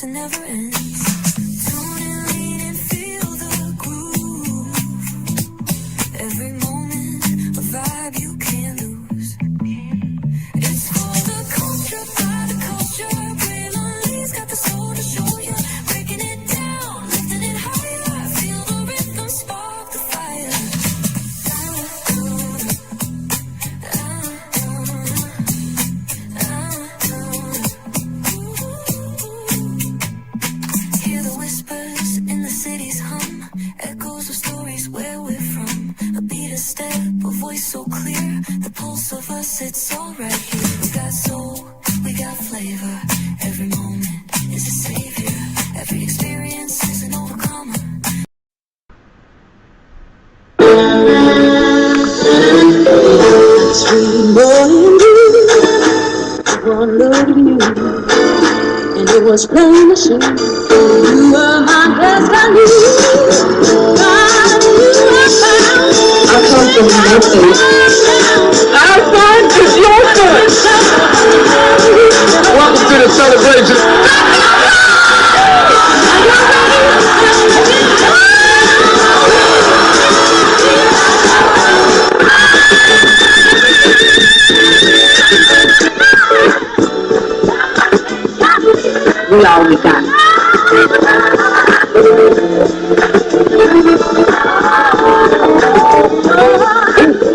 it never ends. Tune in, lean and feel the groove. Every moment, a vibe you can't lose. It's for the culture, by the culture. Braylon Lee's got the soul to show you. Breaking it down, lifting it higher. Feel the rhythm, spark the fire. Hear the whispers in the city's hum. Echoes of stories where we're from. A beat, a step, a voice so clear. The pulse of us, it's all right here. We got soul, we got flavor. Every moment is a savior. Every experience is an overcomer. Sweet morning dew, one look at you, and it was plain to see you were my destiny. I come from nothing. Our fun is your fun. Welcome to the celebration. We all we got.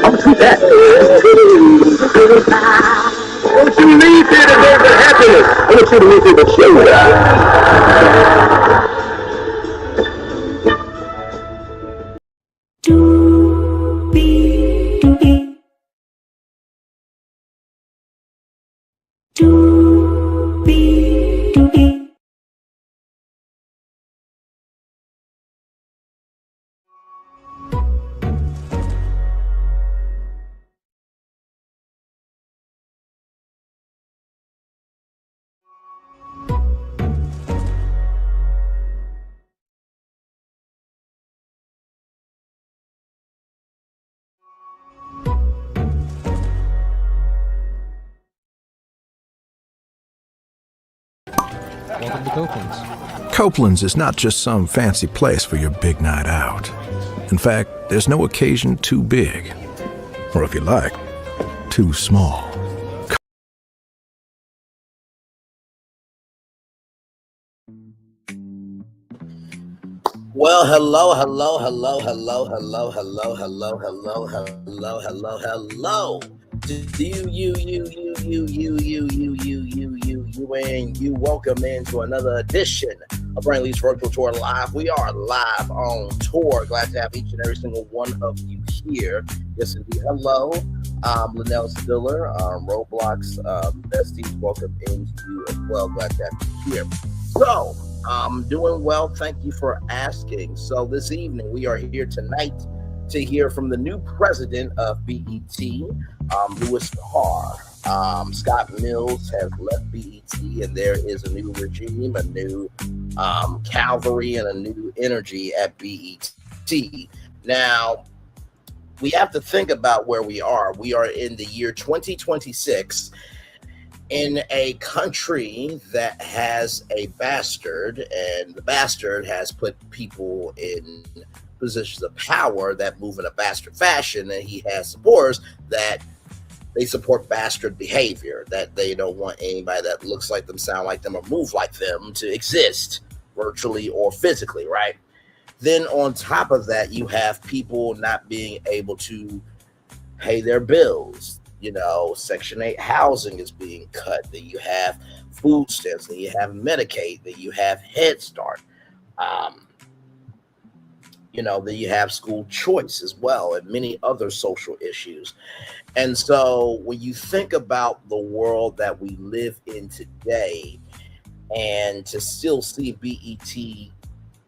I'm through that. Don't you leave here to go for happiness. I want you to leave here to show that. Welcome to Copeland's. Copeland's is not just some fancy place for your big night out. In fact, there's no occasion too big, or if you like, too small. Well, hello. Welcome into another edition of Braylon Lee's Virtual Tour Live. We are live on tour. Glad to have each and every single one of you here. Yes, indeed. Hello, Linnell Stiller, Roblox besties. Welcome into you as well. Glad to have you here. So, doing well. Thank you for asking. So this evening, we are here tonight to hear from the new president of BET, Lewis Carr. Scott Mills has left BET, and there is a new regime, a new cavalry, and a new energy at BET. Now, we have to think about where we are. We are in the year 2026 in a country that has a bastard, and the bastard has put people in positions of power that move in a bastard fashion, and he has supporters that they support bastard behavior, that they don't want anybody that looks like them, sound like them, or move like them to exist virtually or physically, right? Then on top of that, you have people not being able to pay their bills. You know, Section 8 housing is being cut. Then you have food stamps. Then you have Medicaid. Then you have Head Start. Then you have school choice as well, and many other social issues. And so when you think about the world that we live in today, and to still see BET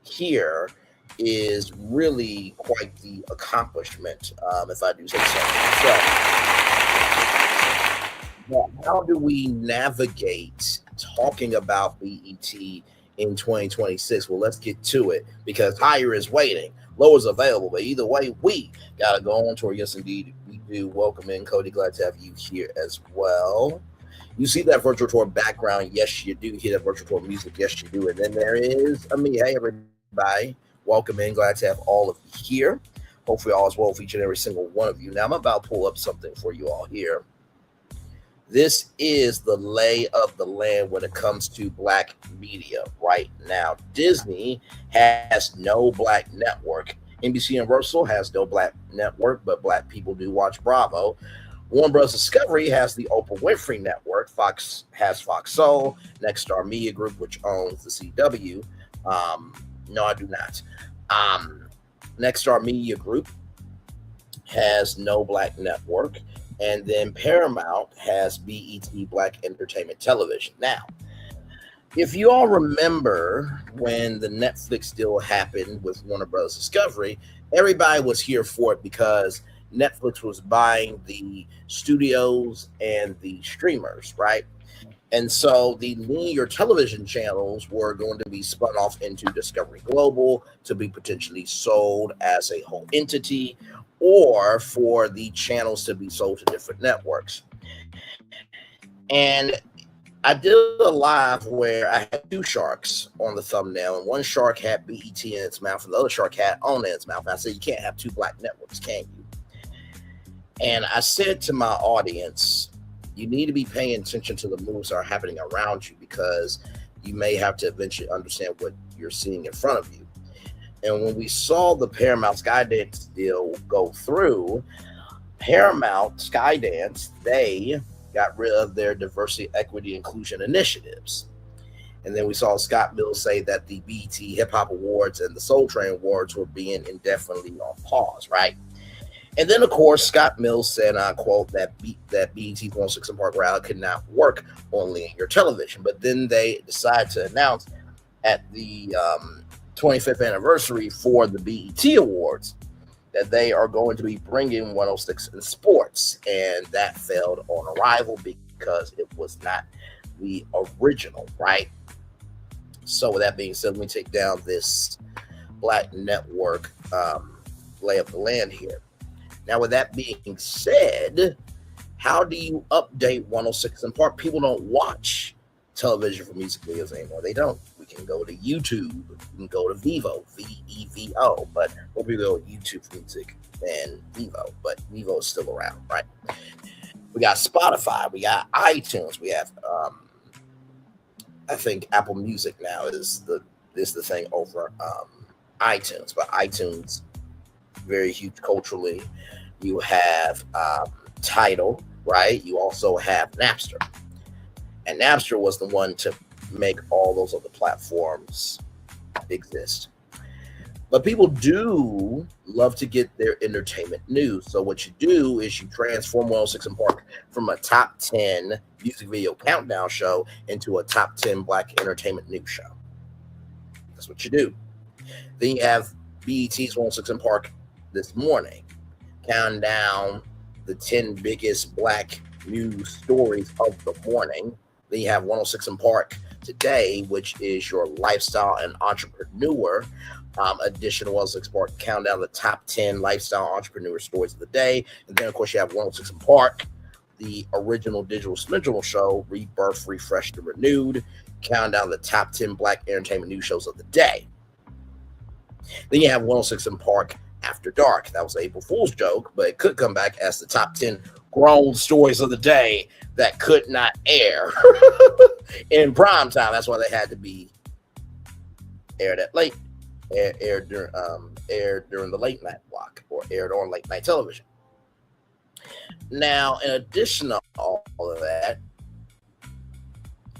here is really quite the accomplishment, if I do say so. How do we navigate talking about BET in 2026? Well, let's get to it, because higher is waiting, lower is available. But either way, we got to go on tour. Yes, indeed, we do. Welcome in, Cody. Glad to have you here as well. You see that virtual tour background. Yes, you do hear that virtual tour music. Yes, you do. And then there is me. Hey, everybody. Welcome in. Glad to have all of you here. Hopefully all is well with each and every single one of you. Now, I'm about to pull up something for you all here. This is the lay of the land when it comes to black media right now. Disney has no black network. NBC Universal has no black network, but black people do watch Bravo. Warner Bros. Discovery has the Oprah Winfrey Network. Fox has Fox Soul. Nexstar Media Group, which owns the CW. No, I do not. Nexstar Media Group has no black network. And then Paramount has BET Black Entertainment Television. Now, if you all remember when the Netflix deal happened with Warner Bros. Discovery, everybody was here for it because Netflix was buying the studios and the streamers, right? And so the linear television channels were going to be spun off into Discovery Global to be potentially sold as a whole entity, or for the channels to be sold to different networks. And I did a live where I had two sharks on the thumbnail, and one shark had BET in its mouth, and the other shark had OWN in its mouth. And I said, you can't have two black networks, can you? And I said to my audience, you need to be paying attention to the moves that are happening around you, because you may have to eventually understand what you're seeing in front of you. And when we saw the Paramount Skydance deal go through, Paramount Skydance, they got rid of their diversity, equity, inclusion initiatives. And then we saw Scott Mills say that the BET Hip Hop Awards and the Soul Train Awards were being indefinitely on pause, right? And then, of course, Scott Mills said, I quote, that BET's 106 Park Rally could not work on linear television. But then they decided to announce at the 25th anniversary for the BET Awards that they are going to be bringing 106 in sports, and that failed on arrival because it was not the original, right? So with that being said, let me take down this black network lay of the land here. Now, with that being said, how do you update 106 in Park? People don't watch television for music videos anymore. They don't. We can go to YouTube. We can go to Vivo, VEVO, but we'll be go to YouTube for music and Vivo, but Vivo is still around, right? We got Spotify. We got iTunes. We have, I think Apple Music now is the thing over iTunes, but iTunes very huge culturally. You have Tidal, right? You also have Napster. And Napster was the one to make all those other platforms exist. But people do love to get their entertainment news. So what you do is you transform 106 in Park from a top 10 music video countdown show into a top 10 black entertainment news show. That's what you do. Then you have BET's 106 in Park this morning, counting down the 10 biggest black news stories of the morning. Then you have 106 in Park today, which is your lifestyle and entrepreneur edition of 106 Park, count down the top 10 lifestyle entrepreneur stories of the day. And then, of course, you have 106 in Park, the original digital spiritual show, rebirth, refreshed, and renewed, count down the top 10 black entertainment news shows of the day. Then you have 106 in Park After Dark. That was an April Fool's joke, but it could come back as the top 10 grown stories of the day that could not air in prime time. That's why they had to be aired at late, aired during the late night block, or aired on late night television. Now, in addition to all of that,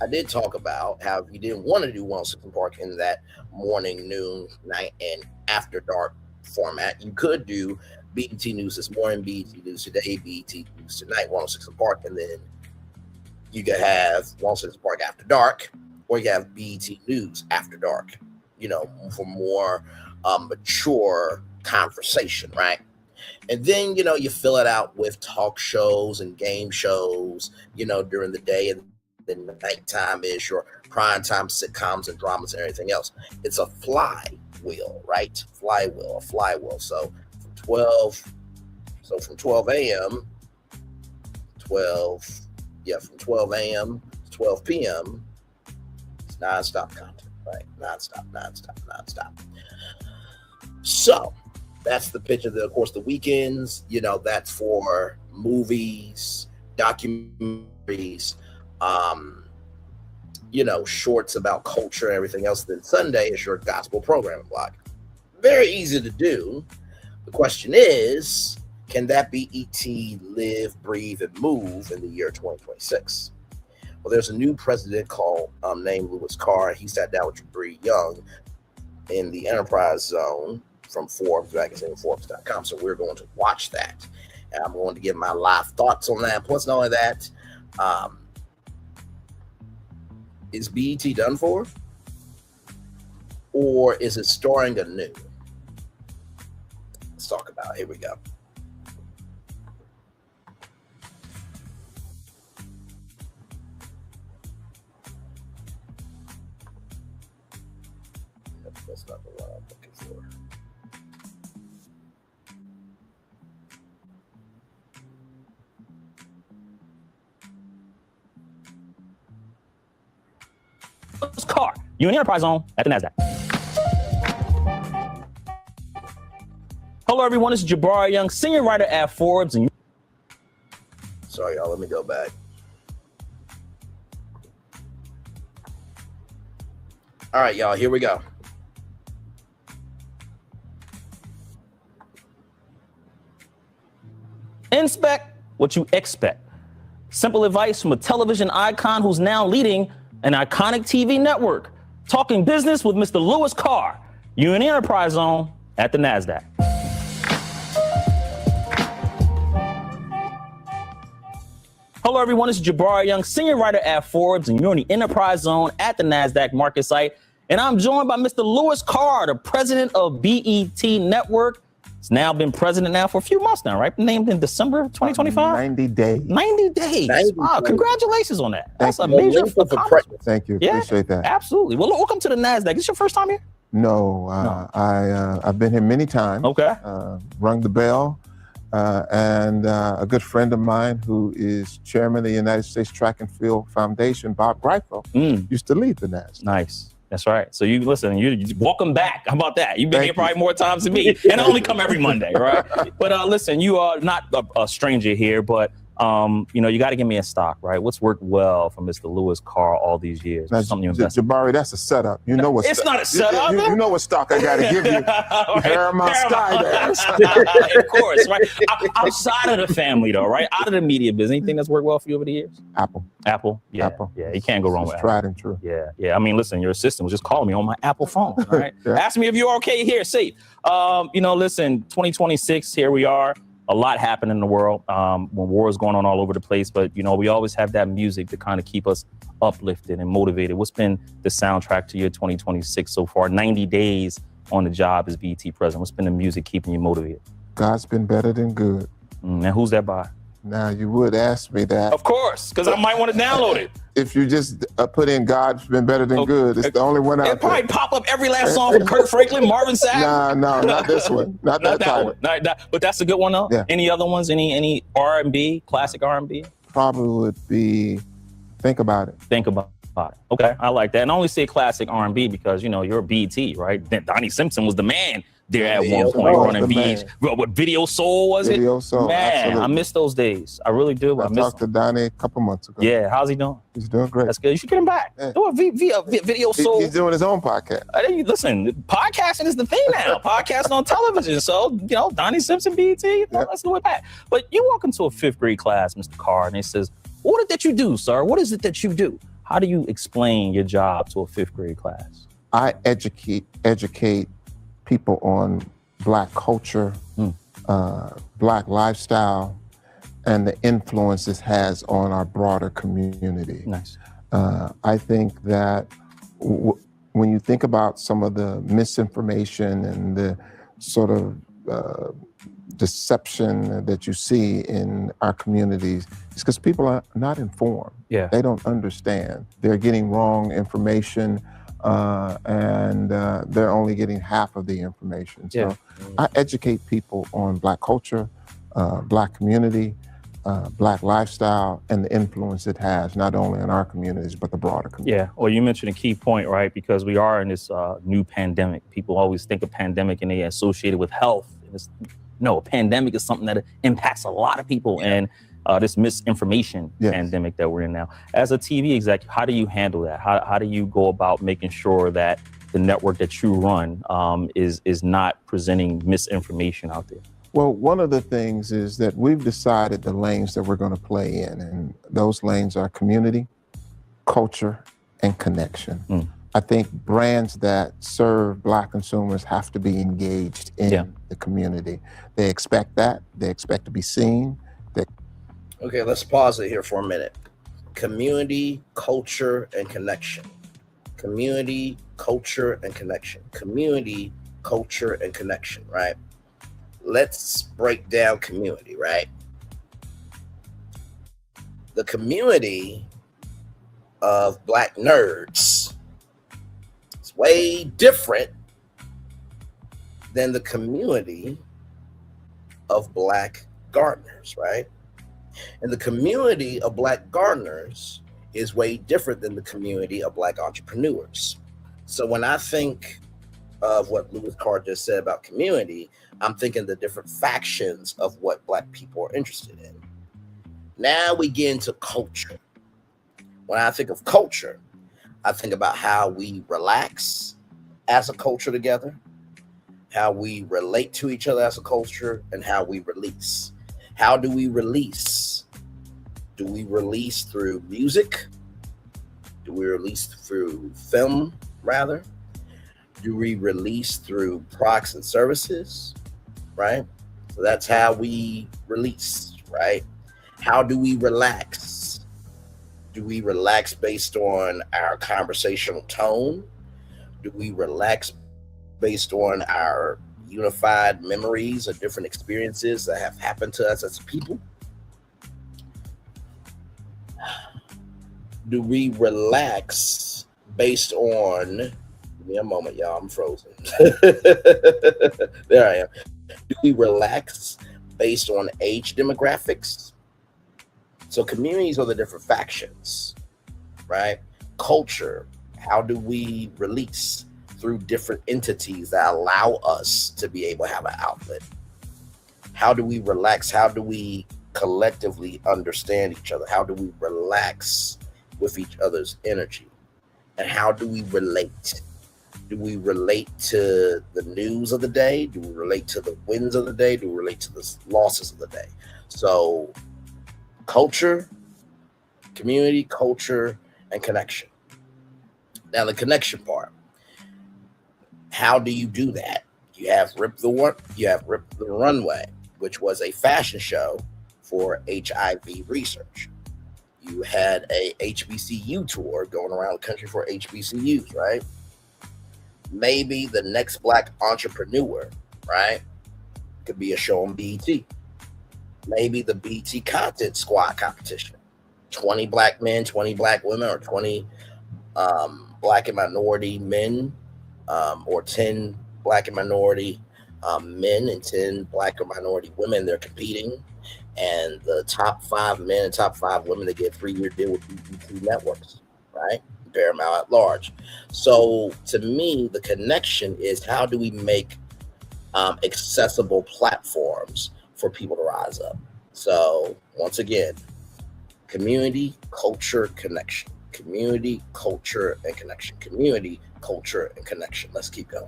I did talk about how if you didn't want to do 106 in Park in that morning, noon, night, and after dark format, you could do BET News this morning, BET News today, BET News tonight, 106 in Park, and then you could have 106 in Park After Dark, or you have BET News After Dark, for more mature conversation, right? And then, you fill it out with talk shows and game shows, during the day, and then the nighttime is your primetime sitcoms and dramas and everything else. It's a flywheel, right? A flywheel. So from 12 a.m., 12 Yeah, from 12 a.m. to 12 p.m. It's nonstop content, right? Nonstop. So that's the pitch of of course, the weekends. That's for movies, documentaries, shorts about culture and everything else. Then Sunday is your gospel programming block. Very easy to do. The question is, can that BET live, breathe, and move in the year 2026? Well, there's a new president named Lewis Carr. He sat down with Jabari Young in the Enterprise Zone from Forbes magazine, Forbes.com. So we're going to watch that. And I'm going to give my live thoughts on that. Plus, not only that, is BET done for? Or is it starting anew? Let's talk about it. Here we go. That's not the one I'm looking for. Lewis Carr, you're in the Enterprise Zone at the Nasdaq. Hello, everyone. This is Jabari Young, senior writer at Forbes. And sorry, y'all. Let me go back. All right, y'all. Here we go. Inspect what you expect. Simple advice from a television icon who's now leading an iconic TV network. Talking business with Mr. Lewis Carr. You're in the Enterprise Zone at the Nasdaq. Hello, everyone. This is Jabari Young, senior writer at Forbes, and you're in the Enterprise Zone at the Nasdaq market site. And I'm joined by Mr. Lewis Carr, the president of BET Network. It's now been president now for a few months now, right? Named in December 2025? 90 days. 90 days. 90 Wow, days. congratulations on that. That's a Thank major you. accomplishment. Thank you. Yeah, Appreciate that. absolutely. Well, welcome to the Nasdaq. This your first time here? No, I've been here many times. Okay. Rung the bell. And a good friend of mine who is chairman of the United States Track and Field Foundation, Bob Greifel, used to lead the Nasdaq. Nice. That's right. So you listen, you welcome back. How about that? You've been Thank here probably more times than me, and I only come every Monday, right? But listen, you are not a stranger here, but you got to give me a stock, right? What's worked well for Mr. Lewis Carr all these years? Now, Something you invested. Jabari, that's a setup. You know what? It's not a setup. You know what stock I got to give you. Paramount Skydance. Of course, right? Outside of the family, though, right? Out of the media business, anything that's worked well for you over the years? Apple. Yeah. Apple. Yeah, you can't go wrong with It's Apple. tried and true. Yeah. I mean, listen, your assistant was just calling me on my Apple phone, all right? Yeah. Ask me if you're okay here, safe. Listen, 2026, here we are. A lot happened in the world when war is going on all over the place. But, we always have that music to kind of keep us uplifted and motivated. What's been the soundtrack to your 2026 so far? 90 days on the job as BET president. What's been the music keeping you motivated? God's been better than good. And who's that by? Now, you would ask me that. Of course, because I might want to download it. If you just put in God's been better than good, it's the only one out It'll probably there. pop up every last song from Kurt Franklin, Marvin Sapp. No, not this one. Not that title. One. But that's a good one, though. Yeah. Any other ones? Any R&B, classic R&B? Probably would be Think About It. Think about it. Okay, I like that. And I only say classic R&B because, you're a BET, right? Donnie Simpson was the man there at one point running BET. What, Video Soul was it? Video Soul, Man, absolutely. I miss those days. I really do. I miss talked to Donnie a couple months ago. Yeah, how's he doing? He's doing great. That's good. You should get him back. Yeah. Do a Video Soul. He's doing his own podcast. Listen, podcasting is the thing now. Podcasting on television. So, Donnie Simpson, BET, let's do it back. But you walk into a 5th grade class, Mr. Carr, and it says, what is it that you do, sir? What is it that you do? How do you explain your job to a 5th grade class? I educate people on Black culture, Black lifestyle, and the influence this has on our broader community. Nice. I think that when you think about some of the misinformation and the sort of deception that you see in our communities, it's because people are not informed. Yeah. They don't understand. They're getting wrong information, and they're only getting half of the information. So I educate people on Black culture, Black community, Black lifestyle and the influence it has not only in our communities but the broader community. Yeah, well, you mentioned a key point, right? Because we are in this new pandemic. People always think of pandemic and they associate it with health. No, a pandemic is something that impacts a lot of people, and this misinformation pandemic that we're in now. As a TV executive, how do you handle that? How do you go about making sure that the network that you run is not presenting misinformation out there? Well, one of the things is that we've decided the lanes that we're going to play in, and those lanes are community, culture, and connection. I think brands that serve Black consumers have to be engaged in the community. They expect that. They expect to be seen. Okay, let's pause it here for a minute. Community, culture, and connection. Community, culture, and connection. Community, culture, and connection, right? Let's break down community, right? The community of Black nerds is way different than the community of Black gardeners, right? And the community of Black gardeners is way different than the community of Black entrepreneurs. So when I think of what Lewis Carr just said about community, I'm thinking the different factions of what Black people are interested in. Now we get into culture. When I think of culture, I think about how we relax as a culture together, how we relate to each other as a culture, and how we release. How do we release? Do we release through music? Do we release through film, rather? Do we release through products and services, right? So that's how we release, right? How do we relax? Do we relax based on our conversational tone? Do we relax based on our unified memories of different experiences that have happened to us as people? Do we relax based on, give me a moment, y'all, I'm frozen. There I am. Do we relax based on age demographics? So communities are the different factions, right? Culture, how do we release? Through different entities that allow us to be able to have an outlet. How do we relax? How do we collectively understand each other? How do we relax with each other's energy? And how do we relate? Do we relate to the news of the day? Do we relate to the wins of the day? Do we relate to the losses of the day? So culture, community, culture, and connection. Now the connection part. How do you do that? You have Rip the Runway, which was a fashion show for HIV research. You had a HBCU tour going around the country for HBCUs, right? Maybe the next Black entrepreneur, right, could be a show on BET. Maybe the BET Content Squad competition. 20 Black men, 20 Black women, or 20 Black and minority men, or 10 Black and minority men and 10 Black or minority women. They're competing, and the top 5 men and top 5 women, they get a 3-year deal with BET Networks, right? Paramount at large. So to me, the connection is how do we make accessible platforms for people to rise up? So once again, community, culture, connection. Community, culture, and connection. Community, culture, and connection. Let's keep going.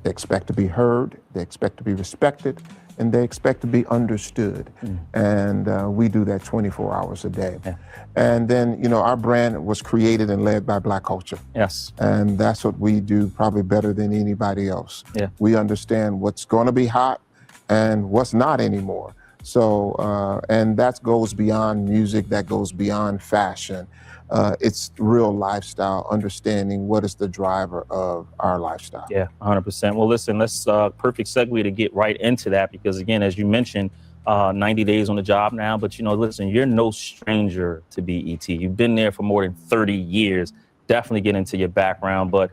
They expect to be heard, they expect to be respected, and they expect to be understood. And we do that 24 hours a day. And then, you know, our brand was created and led by Black culture. Yes. And that's what we do probably better than anybody else. We understand what's going to be hot and what's not anymore. So, and that goes beyond music, that goes beyond fashion. It's real lifestyle, understanding what is the driver of our lifestyle. Yeah, 100%. Well, listen, let's perfect segue to get right into that, because again, as you mentioned, 90 days on the job now, but you know, listen, you're no stranger to BET. You've been there for more than 30 years. definitely get into your background. But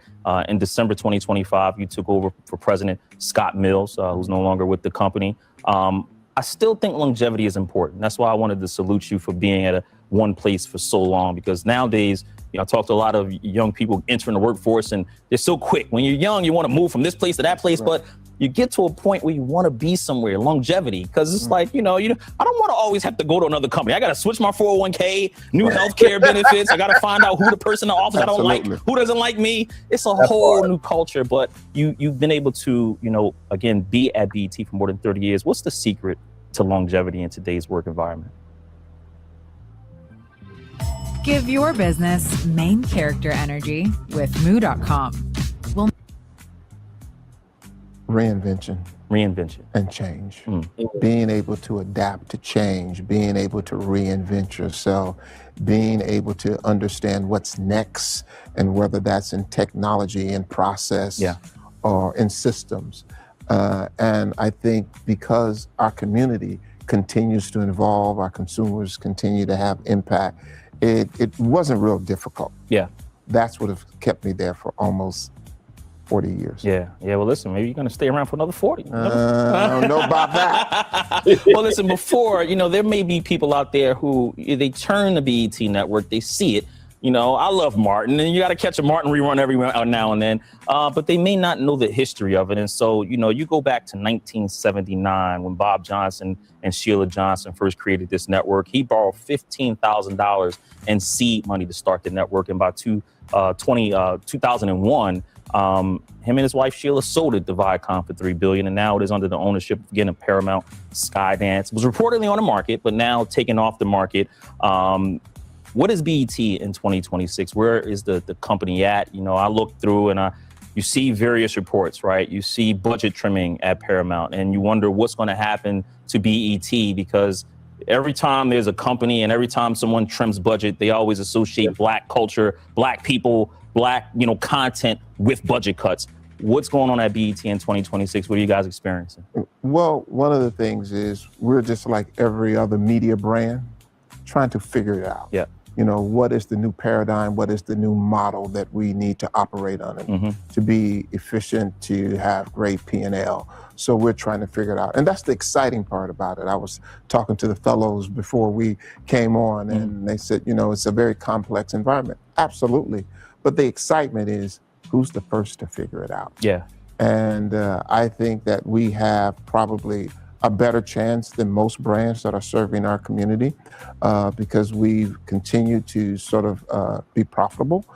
in December 2025, you took over for President Scott Mills, who's no longer with the company. I still think longevity is important. That's why I wanted to salute you for being at one place for so long, because nowadays, you know, I talk to a lot of young people entering the workforce and they're so quick. When you're young, you want to move from this place to that place, but you get to a point where you want to be somewhere, longevity, because it's like, I don't want to always have to go to another company. I got to switch my 401k, new healthcare benefits. I got to find out who the person in the office I don't like, who doesn't like me. It's a whole new culture, but you've been able to, again, be at BET for more than 30 years. What's the secret to longevity in today's work environment? Give your business main character energy with Moo.com. Reinvention and change. Being able to adapt to change, being able to reinvent yourself, being able to understand what's next, and whether that's in technology and process or in systems. And I think because our community continues to evolve, our consumers continue to have impact, it wasn't real difficult. Yeah. That's what have kept me there for almost 40 years. Yeah. Well, listen, maybe you're going to stay around for another 40. I don't know about that. Well, listen, before, there may be people out there who they turn the BET network, they see it. I love Martin, and you got to catch a Martin rerun every now and then, but they may not know the history of it. And so, you go back to 1979 when Bob Johnson and Sheila Johnson first created this network. He borrowed $15,000 in seed money to start the network. And by 2001, him and his wife Sheila sold it to Viacom for $3 billion, and now it is under the ownership again of Paramount Skydance. It was reportedly on the market, but now taken off the market. What is BET in 2026? Where is the company at? I look through and you see various reports, right? You see budget trimming at Paramount, and you wonder what's going to happen to BET, because every time there's a company and every time someone trims budget, they always associate Black culture, Black people, Black, content with budget cuts. What's going on at BET in 2026? What are you guys experiencing? Well, one of the things is we're just like every other media brand, trying to figure it out. Yeah. What is the new paradigm? What is the new model that we need to operate on it to be efficient, to have great P&L? So we're trying to figure it out. And that's the exciting part about it. I was talking to the fellows before we came on, and they said, it's a very complex environment. Absolutely. But the excitement is who's the first to figure it out. Yeah. And I think that we have probably a better chance than most brands that are serving our community because we've continued to sort of be profitable.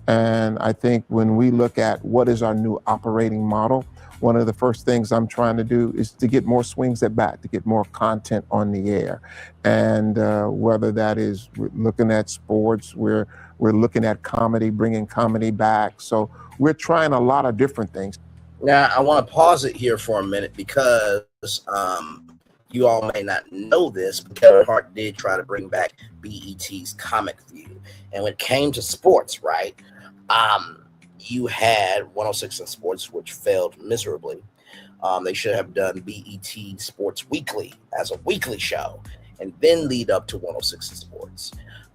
And I think when we look at what is our new operating model, one of the first things I'm trying to do is to get more swings at bat, to get more content on the air. And whether that is we're looking at sports, we're looking at comedy, bringing comedy back. So we're trying a lot of different things. Now, I want to pause it here for a minute because you all may not know this, but Kevin Hart did try to bring back BET's Comic View. And when it came to sports, right, you had 106 in Sports, which failed miserably. They should have done BET Sports Weekly as a weekly show and then lead up to 106 in Sports.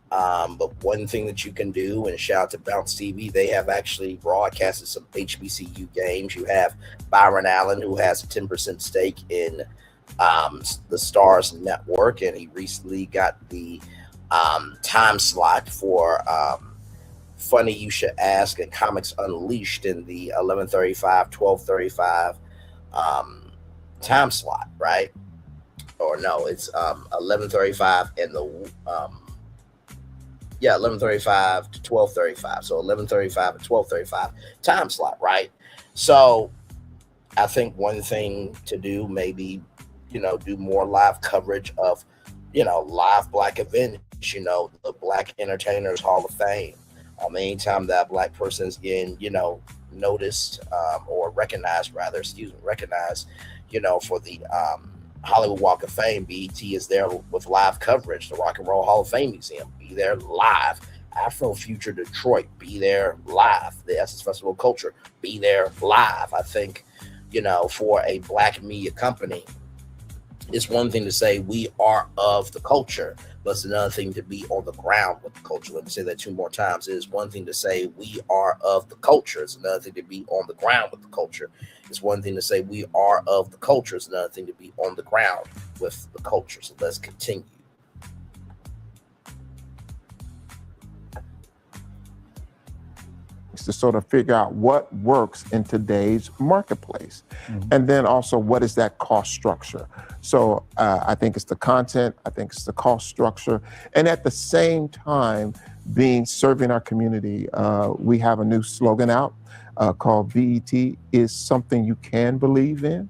But one thing that you can do, and shout out to Bounce TV, they have actually broadcasted some HBCU games. You have Byron Allen, who has a 10% stake in the Stars Network, and he recently got the time slot for Funny You Should Ask and Comics Unleashed in the 11:35, 12:35 time slot, right? Or no, it's 11:35 in the 11:35 to 12:35. So 11:35 to 12:35 time slot, right? So I think one thing to do, maybe, do more live coverage of, live Black events, the Black Entertainers Hall of Fame. Anytime that Black person is getting, noticed or recognized, for the Hollywood Walk of Fame, BET is there with live coverage. The Rock and Roll Hall of Fame Museum, be there live. Afrofuture Detroit, be there live. The Essence Festival of Culture, be there live. I think, for a Black media company, it's one thing to say we are of the culture, but it's another thing to be on the ground with the culture. Let me say that 2 more times. It is one thing to say we are of the culture. It's another thing to be on the ground with the culture. It's one thing to say we are of the culture. It's another thing to be on the ground with the culture. So let's continue. To sort of figure out what works in today's marketplace. And then also, what is that cost structure? So I think it's the content, I think it's the cost structure, and at the same time, serving our community. We have a new slogan out called BET is something you can believe in.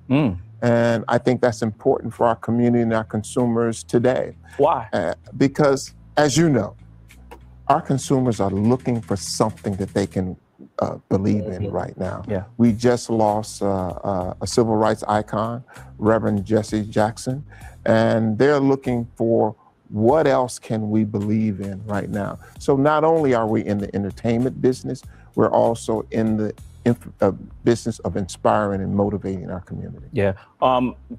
And I think that's important for our community and our consumers today. Why? Because, as you know, our consumers are looking for something that they can believe in right now. Yeah. We just lost a civil rights icon, Reverend Jesse Jackson, and they're looking for what else can we believe in right now. So not only are we in the entertainment business, we're also in the business of inspiring and motivating our community. Yeah.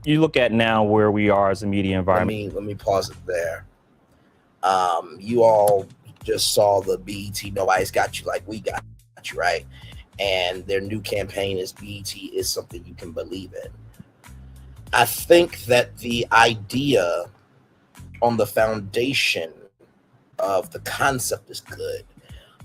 You look at now where we are as a media environment. Let me pause it there. You all just saw the BET Nobody's Got You Like We Got You, right? And their new campaign is BET is something you can believe in. I think that the idea on the foundation of the concept is good,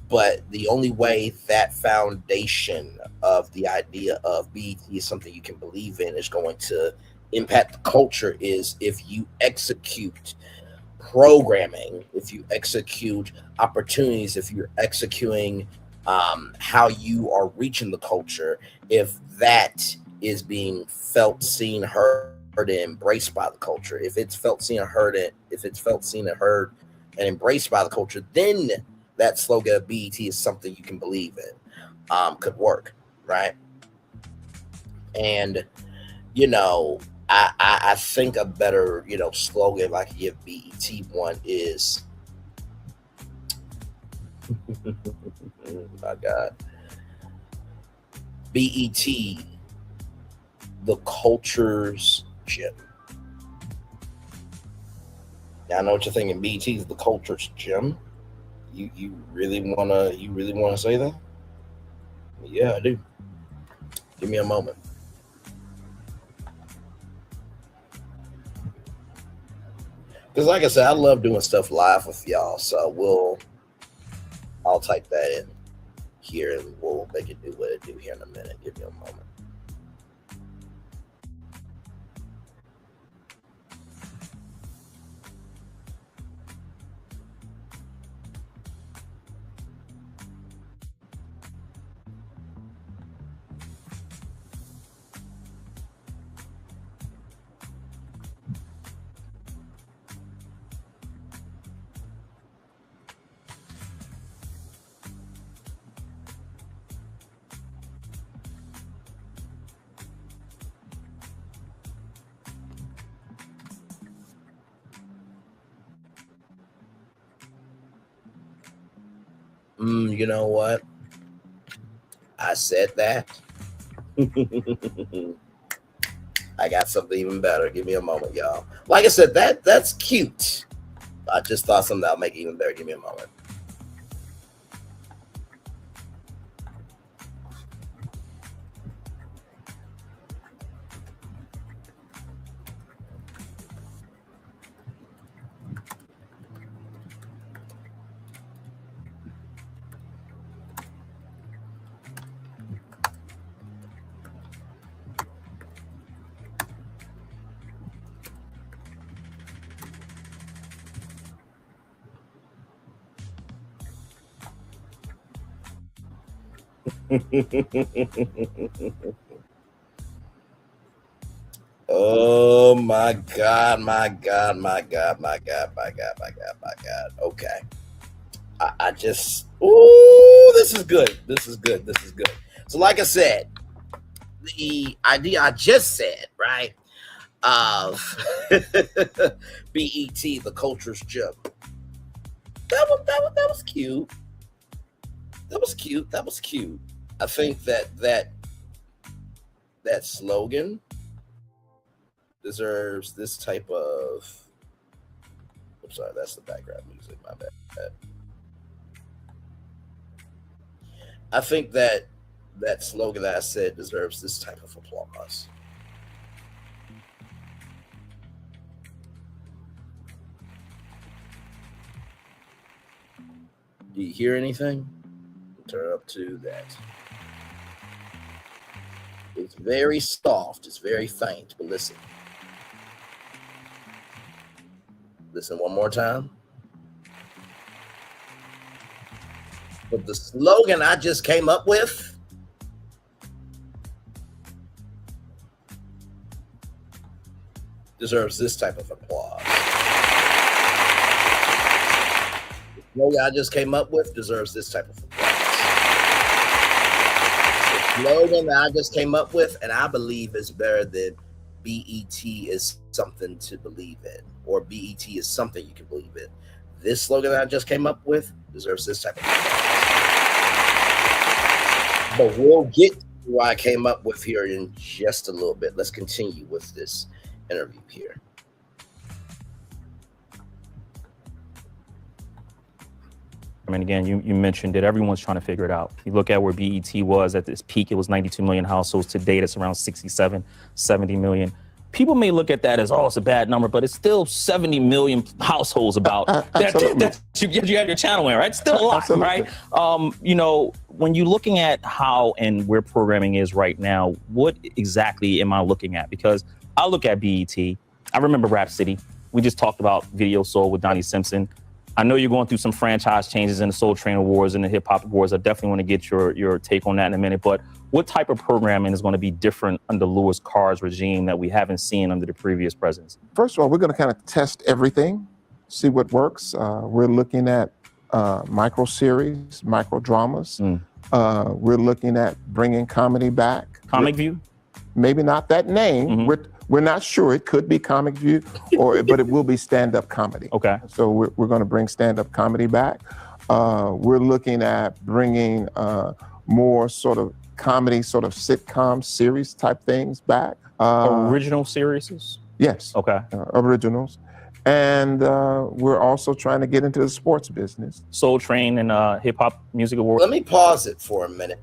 but the only way that foundation of the idea of BET is something you can believe in is going to impact the culture is if you execute programming, if you execute opportunities, if you're executing how you are reaching the culture, if that is being felt, seen, heard, and embraced by the culture, if it's felt, seen, heard, and embraced by the culture, then that slogan of BET is something you can believe in, could work, right? And I think a better slogan if I could give BET one is my God, BET, the culture's gym. Now I know what you're thinking. BET is the culture's gym. You really wanna say that? Yeah, I do. Give me a moment. Because like I said, I love doing stuff live with y'all. So I'll type that in here and we'll make it do what it do here in a minute. Give me a moment. You know what? I said that. I got something even better. Give me a moment, y'all. Like I said, that's cute. I just thought something that'll make it even better. Give me a moment. Oh my God, my God, my God, my God, my God, my God, my God. Okay. I just, this is good. This is good. This is good. So like I said, the idea I just said, right, of BET, the culture's gym. That was cute. That was cute. That was cute. I think that slogan deserves this type of, I'm sorry, that's the background music. My bad. I think that slogan that I said deserves this type of applause. Do you hear anything? Turn up to that. It's very soft. It's very faint, but listen. Listen one more time. But the slogan I just came up with deserves this type of applause. The slogan I just came up with deserves this type of applause. The slogan that I just came up with, and I believe is better than BET is something to believe in, or BET is something you can believe in. This slogan that I just came up with deserves this type of applause. But we'll get to what I came up with here in just a little bit. Let's continue with this interview here. I mean, again, you mentioned that everyone's trying to figure it out. You look at where BET was at this peak, it was 92 million households. To date, it's around 67, 70 million. People may look at that as, oh, it's a bad number, but it's still 70 million households about that you have your channel in, right? It's still a lot, right? You know, when you're looking at how and where programming is right now, what exactly am I looking at? Because I look at BET. I remember Rap City. We just talked about Video Soul with Donnie Simpson. I know you're going through some franchise changes in the Soul Train Awards and the Hip Hop Awards. I definitely want to get your take on that in a minute. But what type of programming is going to be different under Lewis Carr's regime that we haven't seen under the previous presidents? First of all, we're going to kind of test everything, see what works. We're looking at micro series, micro dramas. We're looking at bringing comedy back. Comic View? Maybe not that name. We're not sure. It could be Comic View, but it will be stand-up comedy. Okay. So we're going to bring stand-up comedy back. We're looking at bringing more sort of comedy, sort of sitcom series type things back. Original series? Yes. Okay. Originals. And we're also trying to get into the sports business. Soul Train and Hip Hop Music Awards. Let me pause it for a minute.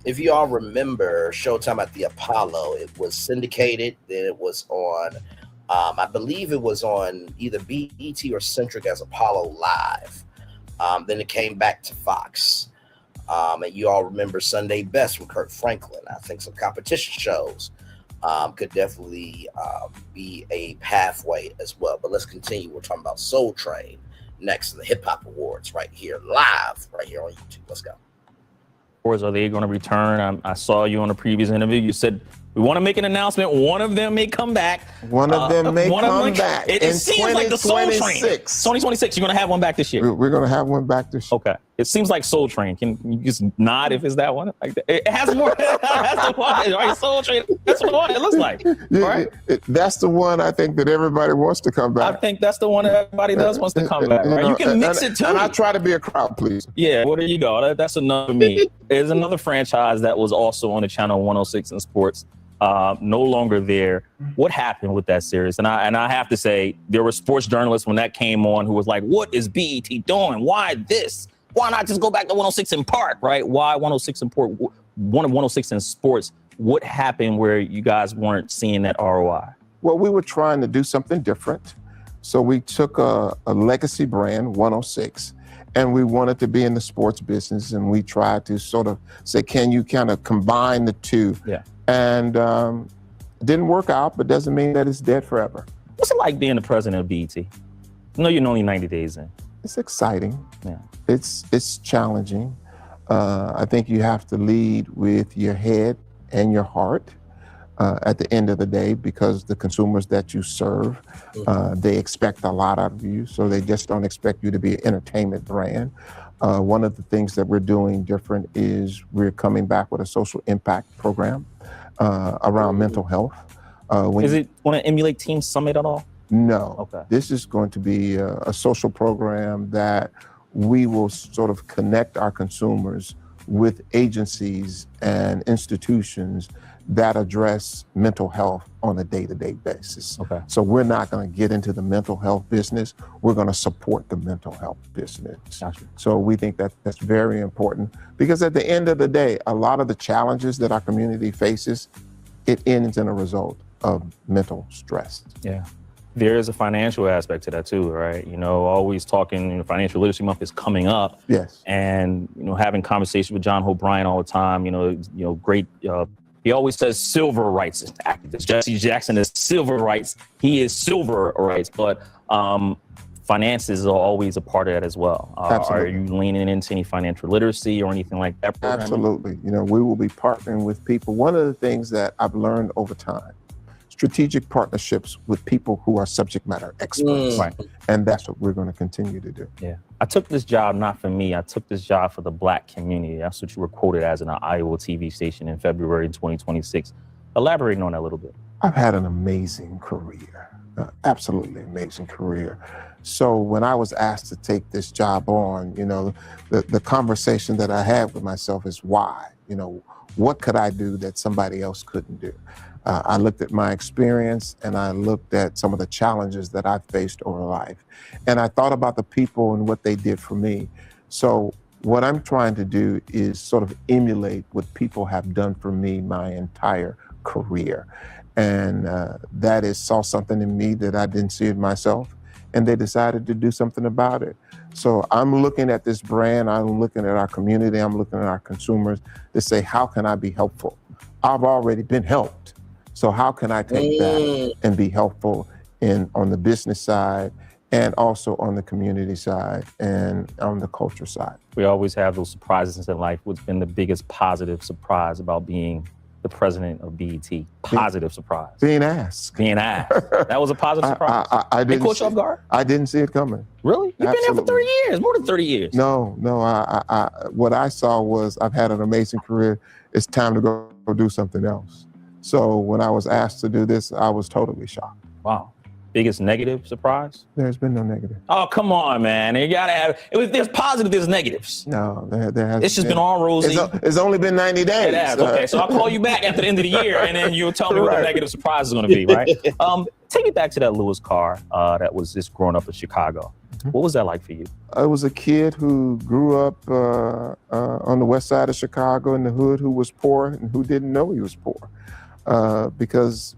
If you all remember Showtime at the Apollo, it was syndicated. Then it was on, I believe it was on either BET or Centric as Apollo Live. Then it came back to Fox. And you all remember Sunday Best with Kirk Franklin. I think some competition shows could definitely be a pathway as well. But let's continue. We're talking about Soul Train next in the Hip Hop Awards right here, live, right here on YouTube. Let's go. Are they going to return? I saw you on a previous interview. You said we want to make an announcement. One of them may come back. One of them may come back. It seems like the Soul Train. 2026. You're going to have one back this year. We're going to have one back this year. Okay. It seems like Soul Train. Can you just nod if it's that one? Like that? It has more. That's the one, right? Soul Train. That's the one it looks like. Right? That's the one I think that everybody wants to come back. I think that's the one that everybody does wants to come back. Right? You can mix it too. And I try to be a crowd pleaser. Yeah. Well, there you go. That's enough for me. There's another franchise that was also on the channel 106 in sports. No longer there. What happened with that series? And I have to say, there were sports journalists when that came on who was like, what is BET doing? Why this? Why not just go back to 106 in Park, right? Why 106 in Port? 106 in sports. What happened where you guys weren't seeing that ROI? Well, we were trying to do something different. So we took a legacy brand, 106, and we wanted to be in the sports business. And we tried to sort of say, can you kind of combine the two? Yeah. And it didn't work out, but doesn't mean that it's dead forever. What's it like being the president of BET? I know you're only 90 days in. It's exciting. Yeah. It's challenging. I think you have to lead with your head and your heart at the end of the day, because the consumers that you serve, they expect a lot out of you. So they just don't expect you to be an entertainment brand. One of the things that we're doing different is we're coming back with a social impact program around mental health. Is it want to emulate Team Summit at all? No. Okay. This is going to be a social program that we will sort of connect our consumers with agencies and institutions that address mental health on a day-to-day basis. Okay. So we're not going to get into the mental health business. We're going to support the mental health business. Gotcha. So we think that that's very important, because at the end of the day, a lot of the challenges that our community faces, it ends in a result of mental stress. Yeah. There is a financial aspect to that too, right? You know, always talking, Financial Literacy Month is coming up. Yes. And, having conversations with John O'Brien all the time, great, he always says silver rights activist. Jesse Jackson is civil rights. He is silver rights, but finances are always a part of that as well. Are you leaning into any financial literacy or anything like that? Absolutely. We will be partnering with people. One of the things that I've learned over time, strategic partnerships with people who are subject matter experts. Right. And that's what we're going to continue to do. Yeah. I took this job not for me. I took this job for the Black community. That's what you were quoted as in an Iowa TV station in February 2026. Elaborating on that a little bit. I've had an amazing career, absolutely amazing career. So when I was asked to take this job on, the conversation that I had with myself is why? What could I do that somebody else couldn't do? I looked at my experience and I looked at some of the challenges that I've faced over life. And I thought about the people and what they did for me. So what I'm trying to do is sort of emulate what people have done for me my entire career. And that is saw something in me that I didn't see in myself. And they decided to do something about it. So I'm looking at this brand, I'm looking at our community, I'm looking at our consumers to say, how can I be helpful? I've already been helped. So how can I take that and be helpful on the business side and also on the community side and on the culture side? We always have those surprises in life. What's been the biggest positive surprise about being the president of BET? Positive surprise. Being asked. Being asked. That was a positive surprise. I didn't caught you off guard? I didn't see it coming. Really? You've been there for 30 years, more than 30 years. No. What I saw was I've had an amazing career. It's time to go do something else. So when I was asked to do this, I was totally shocked. Wow. Biggest negative surprise? There's been no negative. Oh, come on, man. You gotta have, there's positive, there's negatives. No, there hasn't. It's just been all rosy. It's only been 90 days. It has. Okay, so I'll call you back after the end of the year and then you'll tell me what the negative surprise is gonna be, right? Take me back to that Lewis Carr that was just growing up in Chicago. What was that like for you? I was a kid who grew up on the west side of Chicago in the hood, who was poor and who didn't know he was poor. Because,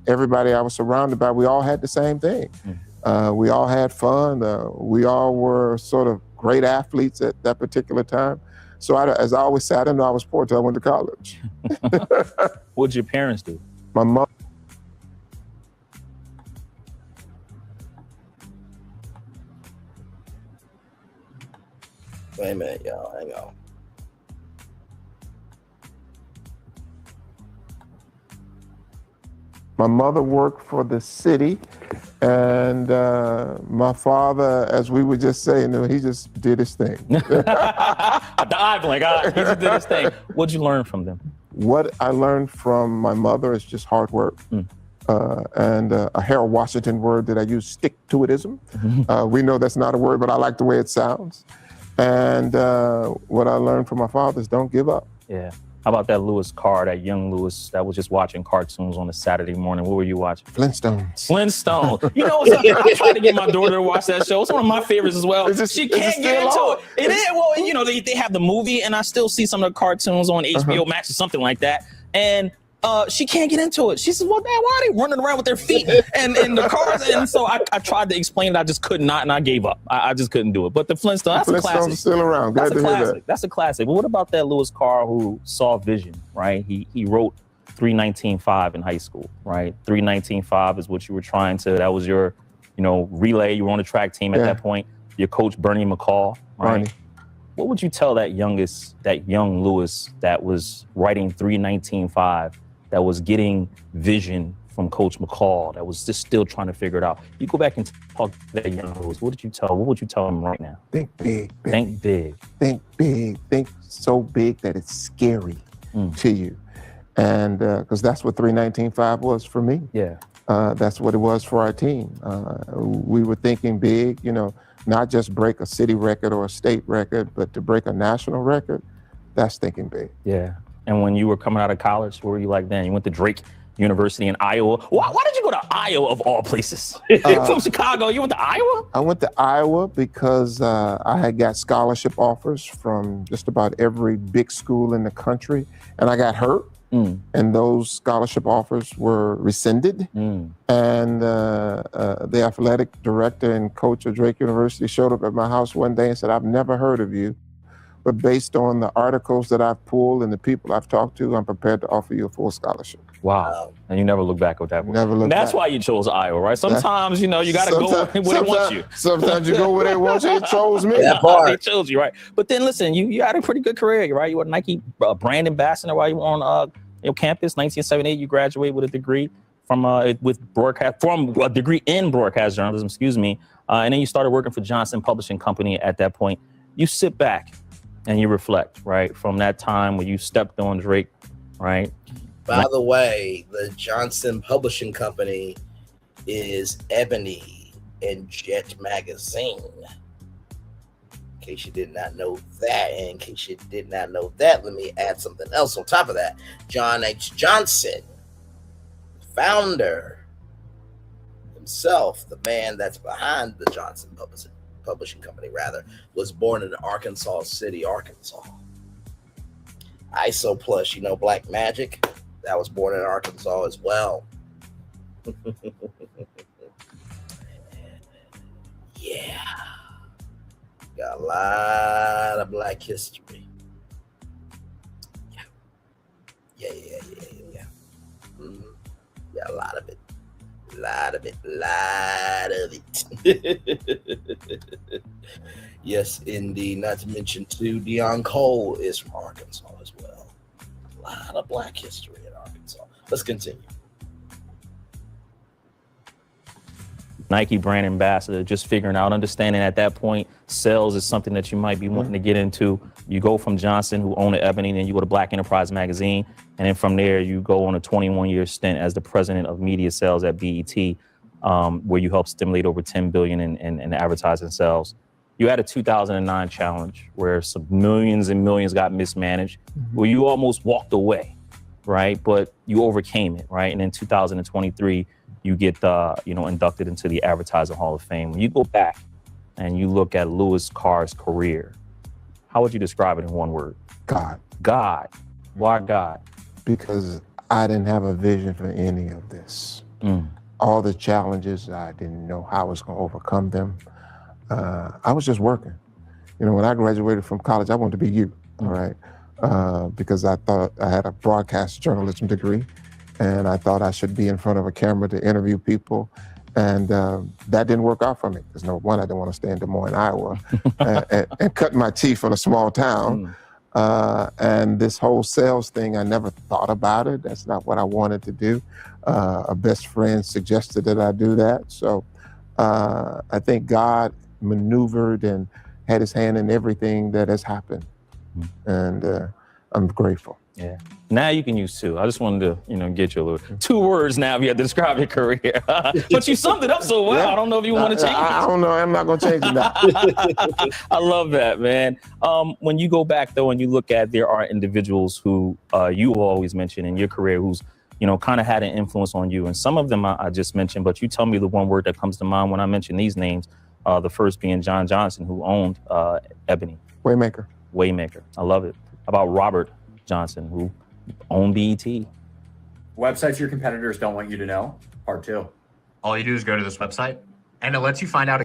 everybody I was surrounded by, we all had the same thing. We all had fun. We all were sort of great athletes at that particular time. So as I always said, I didn't know I was poor until I went to college. What did your parents do? My mom. Wait a minute, y'all. Hang on. My mother worked for the city, and my father, as we would just say, he just did his thing. He just did his thing. What'd you learn from them? What I learned from my mother is just hard work. And a Harold Washington word that I use, stick-to-itism. We know that's not a word, but I like the way it sounds. And what I learned from my father is don't give up. Yeah. How about that Lewis Carr, that young Lewis that was just watching cartoons on a Saturday morning? What were you watching? Flintstones. I tried to get my daughter to watch that show. It's one of my favorites as well. She can't get into it. It is. Well, they have the movie, and I still see some of the cartoons on HBO Max or something like that. And she can't get into it. She says, well, Dad, why are they running around with their feet and the cars? And so I tried to explain it. I just could not, and I gave up. I just couldn't do it. But the Flintstones, that's a classic. Still around. Glad to hear that. That's a classic. But what about that Lewis Carr who saw vision, right? He wrote 319.5 in high school, right? 319.5 is what you were trying to, that was your, relay. You were on the track team at that point. Your coach, Bernie McCall, right? Bernie. What would you tell that young Lewis that was writing 319.5, that was getting vision from Coach McCall, that was just still trying to figure it out? You go back and talk to that young Lewis. What would you tell him right now? Think big. Think big. Think big. Think so big that it's scary to you. And because that's what 319.5 was for me. Yeah. That's what it was for our team. We were thinking big, not just break a city record or a state record, but to break a national record. That's thinking big. Yeah. And when you were coming out of college, what were you like then? You went to Drake University in Iowa. Why did you go to Iowa of all places? From Chicago, you went to Iowa? I went to Iowa because I had got scholarship offers from just about every big school in the country, and I got hurt. And those scholarship offers were rescinded. And the athletic director and coach of Drake University showed up at my house one day and said, "I've never heard of you, but based on the articles that I've pulled and the people I've talked to, I'm prepared to offer you a full scholarship." Wow. And you never look back with that. Never look That's back. why you chose Iowa, right? Sometimes, you know, you got to go where they want you. Sometimes you go where they want you. They chose me. That part. They chose you, right? But then listen, you had a pretty good career, right? You were a Nike brand ambassador while you were on your campus. 1978, you graduated with a degree from a degree in broadcast journalism, excuse me. And then you started working for Johnson Publishing Company at that point. You sit back and you reflect, right? From that time when you stepped on Drake, right? By the way, the Johnson Publishing Company is Ebony and Jet Magazine. In case you did not know that, and in case you did not know that, let me add something else on top of that. John H. Johnson, founder himself, the man that's behind the Johnson Publishing Company, was born in Arkansas City, Arkansas. ISO Plus, you know, Black Magic, that was born in Arkansas as well. Yeah. Got a lot of Black history. Yeah. Yeah, a lot of it. Yes, indeed. Not to mention, too, Deion Cole is from Arkansas as well. A lot of Black history in Arkansas. Let's continue. Nike brand ambassador, just figuring out, understanding at that point, sales is something that you might be wanting to get into. You go from Johnson, who owned Ebony, then you go to Black Enterprise Magazine. And then from there, you go on a 21-year stint as the president of media sales at BET, where you helped stimulate over $10 billion in advertising sales. You had a 2009 challenge where some millions and millions got mismanaged, where you almost walked away, right? But you overcame it, right? And in 2023, you get inducted into the Advertising Hall of Fame. When you go back and you look at Lewis Carr's career, how would you describe it in one word? God. God. Why God? Because I didn't have a vision for any of this. All the challenges, I didn't know how I was going to overcome them. I was just working. You know, when I graduated from college, I wanted to be you, all right? Because I thought I had a broadcast journalism degree, and I thought I should be in front of a camera to interview people. And that didn't work out for me, because number one, I didn't want to stay in Des Moines, Iowa, and cut my teeth in a small town. And this whole sales thing, I never thought about it. That's not what I wanted to do. A best friend suggested that I do that. So I think God maneuvered and had his hand in everything that has happened. And I'm grateful. Yeah. Now you can use two. I just wanted to, get you a little. 2 words now if you had to describe your career. But you summed it up so well. Yeah. I don't know if you want to change it. I don't know. I'm not going to change it now. I love that, man. When you go back, though, and you look at, there are individuals who you always mention in your career who's, kind of had an influence on you. And some of them I just mentioned, but you tell me the one word that comes to mind when I mention these names. The first being John Johnson, who owned Ebony. Waymaker. I love it. About Robert Johnson, who owned BET. Websites your competitors don't want you to know, part 2. All you do is go to this website, and it lets you find out.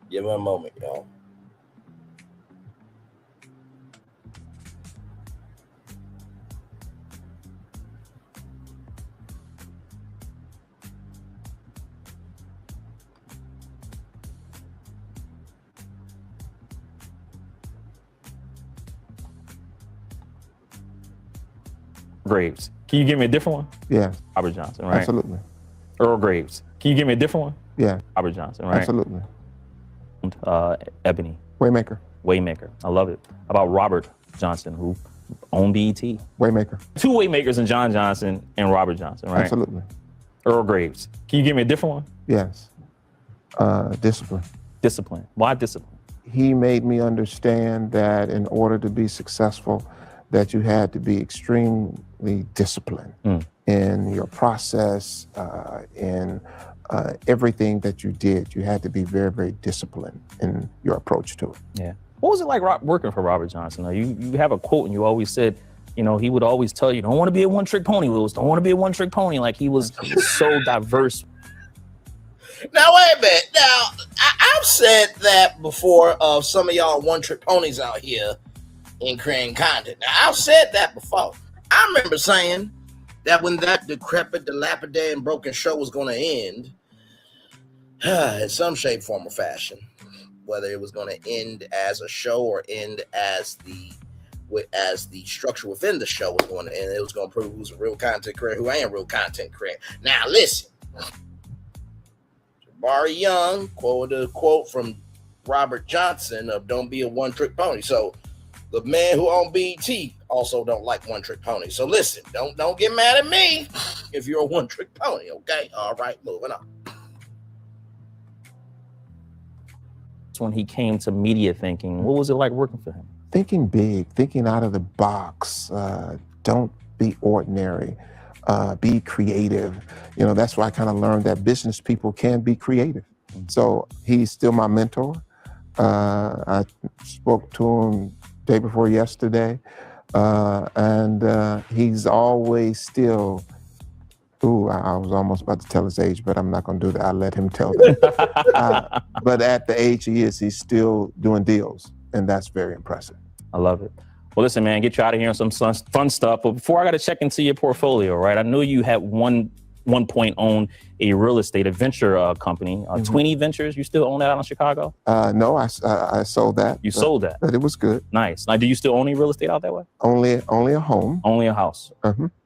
Give me a moment, y'all. Graves. Can you give me a different one? Yeah. Robert Johnson, right? Absolutely. Earl Graves. Can you give me a different one? Yeah. Robert Johnson, right? Absolutely. Ebony. Waymaker. I love it. About Robert Johnson, who owned BET. Waymaker. 2 Waymakers in John Johnson and Robert Johnson, right? Absolutely. Earl Graves. Can you give me a different one? Yes. Discipline. Discipline. Why discipline? He made me understand that in order to be successful, that you had to be extremely disciplined in your process, in everything that you did. You had to be very, very disciplined in your approach to it. Yeah. What was it like working for Robert Johnson? You have a quote and you always said, you know, he would always tell you, don't want to be a one-trick pony, Lewis. Don't want to be a one-trick pony. Like he was so diverse. Now, wait a minute. Now, I've said that before of some of y'all one-trick ponies out here in creating content. Now, I've said that before. I remember saying that when that decrepit, dilapidated, and broken show was going to end, in some shape, form, or fashion, whether it was going to end as a show or end as the structure within the show was going to end, it was going to prove who's a real content creator, who ain't a real content creator. Now, listen. Jabari Young quoted a quote from Robert Johnson of "Don't be a one-trick pony." So the man who owned BET also don't like one-trick pony. So listen, don't get mad at me if you're a one-trick pony. Okay, all right, moving on. When he came to media thinking, what was it like working for him? Thinking big, thinking out of the box. Don't be ordinary. Be creative. You know, that's why I kind of learned that business people can be creative. So he's still my mentor. I spoke to him day before yesterday, and he's always still, I was almost about to tell his age, but I'm not going to do that. I'll let him tell that. But at the age he is, he's still doing deals, and that's very impressive. I love it. Well, listen, man, get you out of here on some fun stuff. But before I got to check into your portfolio, right? I know you had one point owned a real estate, a venture company, Tweenie Ventures. You still own that out in Chicago? No, I sold that. You sold that? But it was good. Nice. Now, do you still own any real estate out that way? Only a home. Only a house.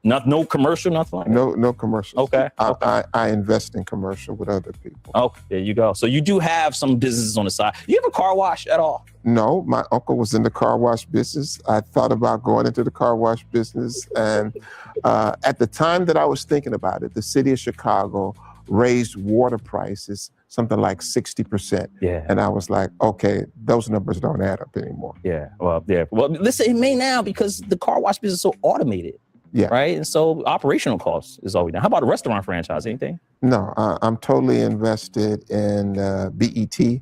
No commercial, nothing like that? No commercial. Okay. I invest in commercial with other people. Oh, there you go. So you do have some businesses on the side. You have a car wash at all? No, my uncle was in the car wash business. I thought about going into the car wash business. And at the time that I was thinking about it, the city of Chicago raised water prices something like 60%. Yeah. And I was like, okay, those numbers don't add up anymore. Yeah. Well, listen, it may now because the car wash business is so automated. Yeah. Right. And so operational costs is always down. How about a restaurant franchise? Anything? No, I'm totally invested in BET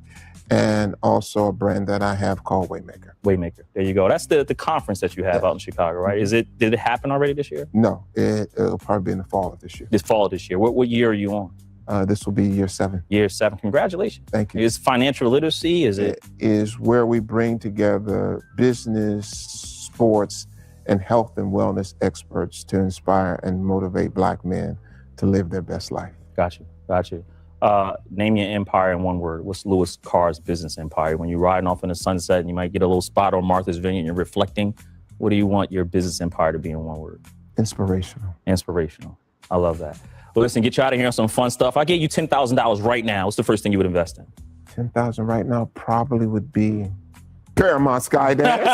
and also a brand that I have called Waymaker. Waymaker. There you go. That's the conference that you have out in Chicago, right? Did it happen already this year? No, it'll probably be in the fall of this year. This fall of this year. What year are you on? This will be year 7. Year 7. Congratulations. Thank you. Is financial literacy, It is where we bring together business, sports, and health and wellness experts to inspire and motivate Black men to live their best life. Got you. Name your empire in one word. What's Lewis Carr's business empire? When you're riding off in the sunset and you might get a little spot on Martha's Vineyard and you're reflecting, what do you want your business empire to be in one word? Inspirational. Inspirational. I love that. Well, listen, get you out of here on some fun stuff. I gave you $10,000 right now. What's the first thing you would invest in? $10,000 right now probably would be Paramount Skydance.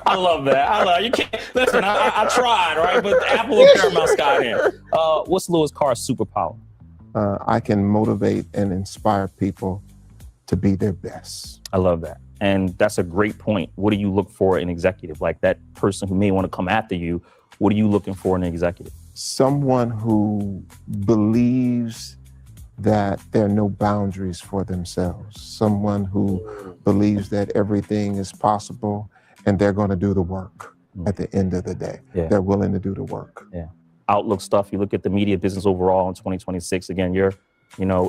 I love that. You can't listen. I tried, right? But Apple or Paramount Skydance. What's Lewis Carr's superpower? I can motivate and inspire people to be their best. I love that, and that's a great point. What do you look for in an executive? Like that person who may want to come after you. What are you looking for in an executive? Someone who believes that there are no boundaries for themselves. Someone who believes that everything is possible and they're going to do the work at the end of the day. Yeah. They're willing to do the work. Yeah. Outlook stuff. You look at the media business overall in 2026. Again, your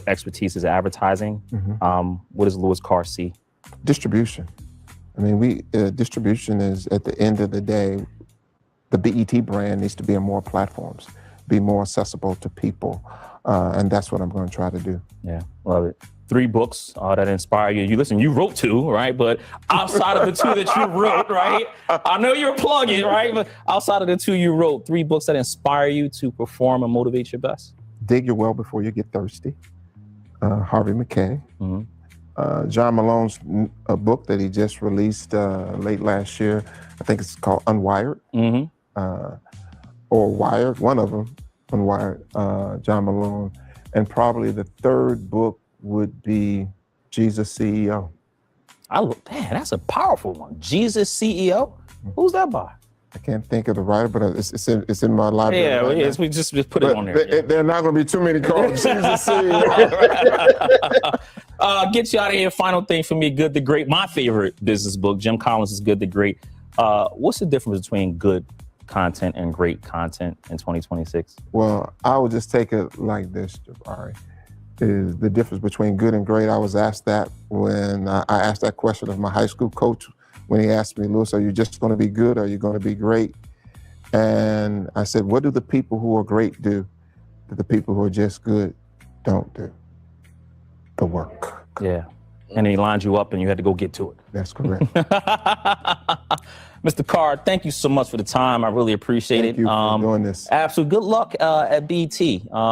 expertise is advertising. What does Lewis Carr see? Distribution. I mean, distribution is at the end of the day, the BET brand needs to be on more platforms, be more accessible to people. And that's what I'm going to try to do. Yeah, love it. 3 books that inspire you. You wrote 2, right? But outside of the 2 that you wrote, right? I know you're plugging, right? But outside of the 2 you wrote, 3 books that inspire you to perform and motivate your best. Dig Your Well Before You Get Thirsty. Harvey McKay. John Malone's book that he just released late last year. I think it's called Unwired. Or Wired, one of them. Unwired, John Malone, And probably the third book would be Jesus CEO. Man, that's a powerful one. Jesus CEO. Who's that by? I can't think of the writer, but it's in my library. Yeah, right now. we just put it on there. There are not going to be too many called Jesus CEO. Get you out of here. Final thing for me, Good to Great. My favorite business book, Jim Collins' Good to Great. What's the difference between good content and great content in 2026? Well, I would just take it like this, Jabari. Is the difference between good and great. I was asked that when I asked that question of my high school coach when he asked me, Lewis, are you just going to be good or are you going to be great? And I said, what do the people who are great do that the people who are just good don't do? The work. Yeah. And he lined you up and you had to go get to it. That's correct. Mr. Carr, thank you so much for the time. I really appreciate it. Thank you for doing this. Absolutely. Good luck at BET.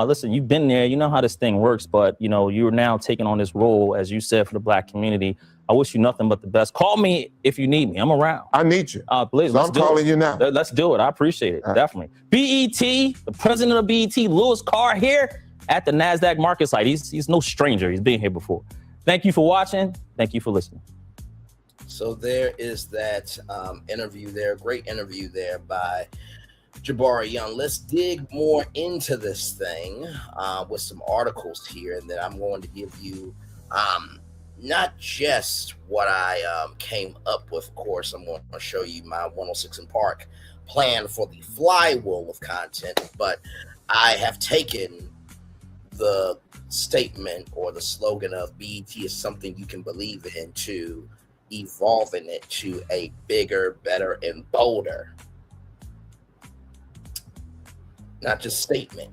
Listen, you've been there. You know how this thing works, but you're now taking on this role, as you said, for the Black community. I wish you nothing but the best. Call me if you need me. I'm around. I need you. Please, so I'm calling you now. Let's do it. I appreciate it. Definitely. BET, the president of BET, Lewis Carr, here at the Nasdaq market site. He's no stranger. He's been here before. Thank you for watching. Thank you for listening. So there is that interview there, great interview there by Jabari Young. Let's dig more into this thing with some articles here, and then I'm going to give you not just what I came up with. Of course, I'm going to show you my 106 and Park plan for the flywheel of content, but I have taken the statement or the slogan of BET is something you can believe in to evolving it to a bigger, better, and bolder, not just statement,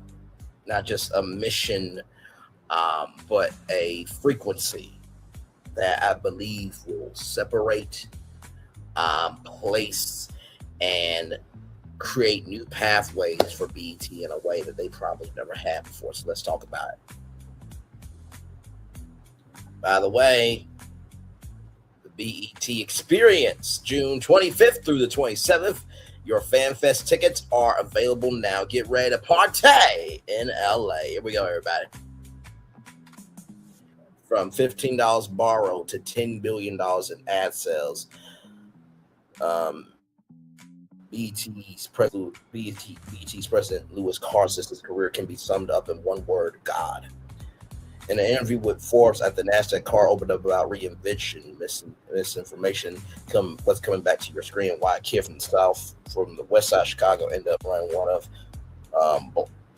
not just a mission, but a frequency that I believe will separate, place, and create new pathways for BET in a way that they probably never had before. So let's talk about it. By the way, BET Experience, June 25th through the 27th. Your FanFest tickets are available now. Get ready to party in LA. Here we go, everybody. From $15 borrowed to $10 billion in ad sales. BET's president Lewis Carr says his career can be summed up in one word: God. In an interview with Forbes at the Nasdaq, Carr opened up about reinvention, misinformation, what's coming back to your screen, and why a kid from the South, from the West Side of Chicago, ended up running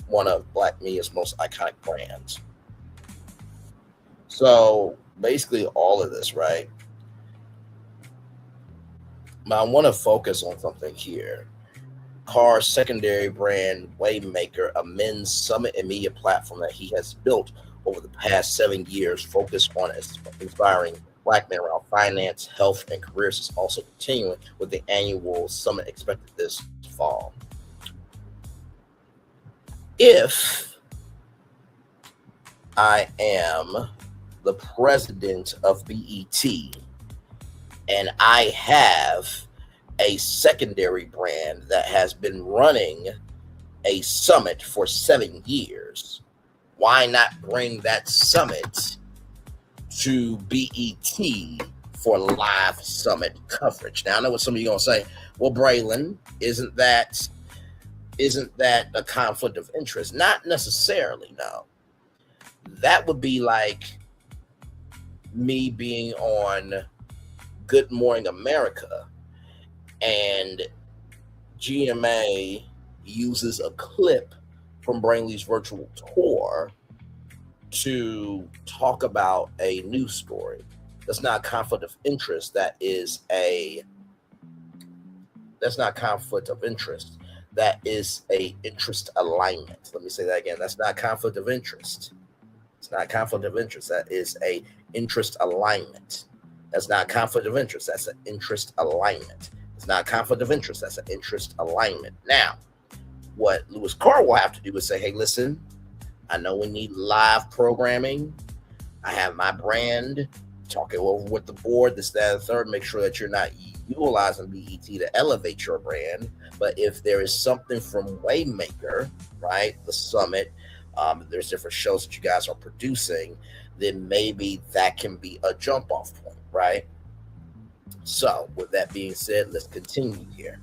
one of Black media's most iconic brands. So basically, all of this, right? But I want to focus on something here. Carr's secondary brand, Waymaker, a men's summit and media platform that he has built over the past 7 years, focused on inspiring Black men around finance, health, and careers, is also continuing with the annual summit expected this fall. If I am the president of BET and I have a secondary brand that has been running a summit for 7 years, why not bring that summit to BET for live summit coverage? Now, I know what some of you are going to say. Well, Braylon, isn't that a conflict of interest? Not necessarily, no. That would be like me being on Good Morning America and GMA uses a clip from Brainley's virtual tour to talk about a news story. That's not conflict of interest. That's not conflict of interest. That is a interest alignment. Let me say that again. That's not conflict of interest. It's not conflict of interest. That is a interest alignment. That's not conflict of interest. That's an interest alignment. It's not conflict of interest. That's an interest alignment. Now, what Lewis Carr will have to do is say, hey, listen, I know we need live programming. I have my brand, talk it over with the board, this, that, and the third, make sure that you're not utilizing BET to elevate your brand. But if there is something from Waymaker, right, the summit, there's different shows that you guys are producing, then maybe that can be a jump off point, right? So with that being said, let's continue here.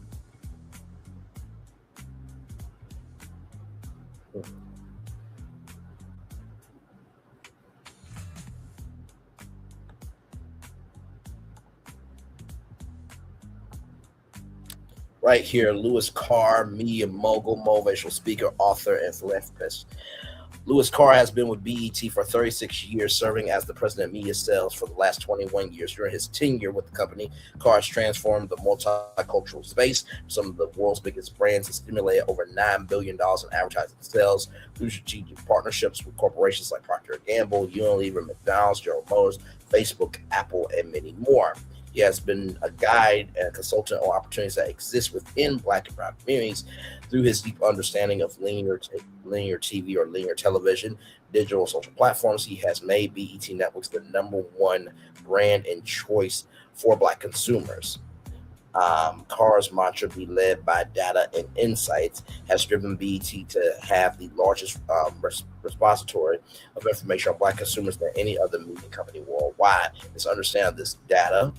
Right here, Lewis Carr, media mogul, motivational speaker, author, and philanthropist. Lewis Carr has been with BET for 36 years, serving as the president of media sales for the last 21 years. During his tenure with the company, Carr has transformed the multicultural space, some of the world's biggest brands, and stimulated over $9 billion in advertising sales through strategic partnerships with corporations like Procter & Gamble, Unilever, McDonald's, General Motors, Facebook, Apple, and many more. He has been a guide and a consultant on opportunities that exist within Black and Brown communities through his deep understanding of linear TV or linear television, digital social platforms. He has made BET Networks the #1 brand and choice for Black consumers. Carr's mantra, "Be led by data and insights," has driven BET to have the largest repository of information on Black consumers than any other media company worldwide. His understanding of this data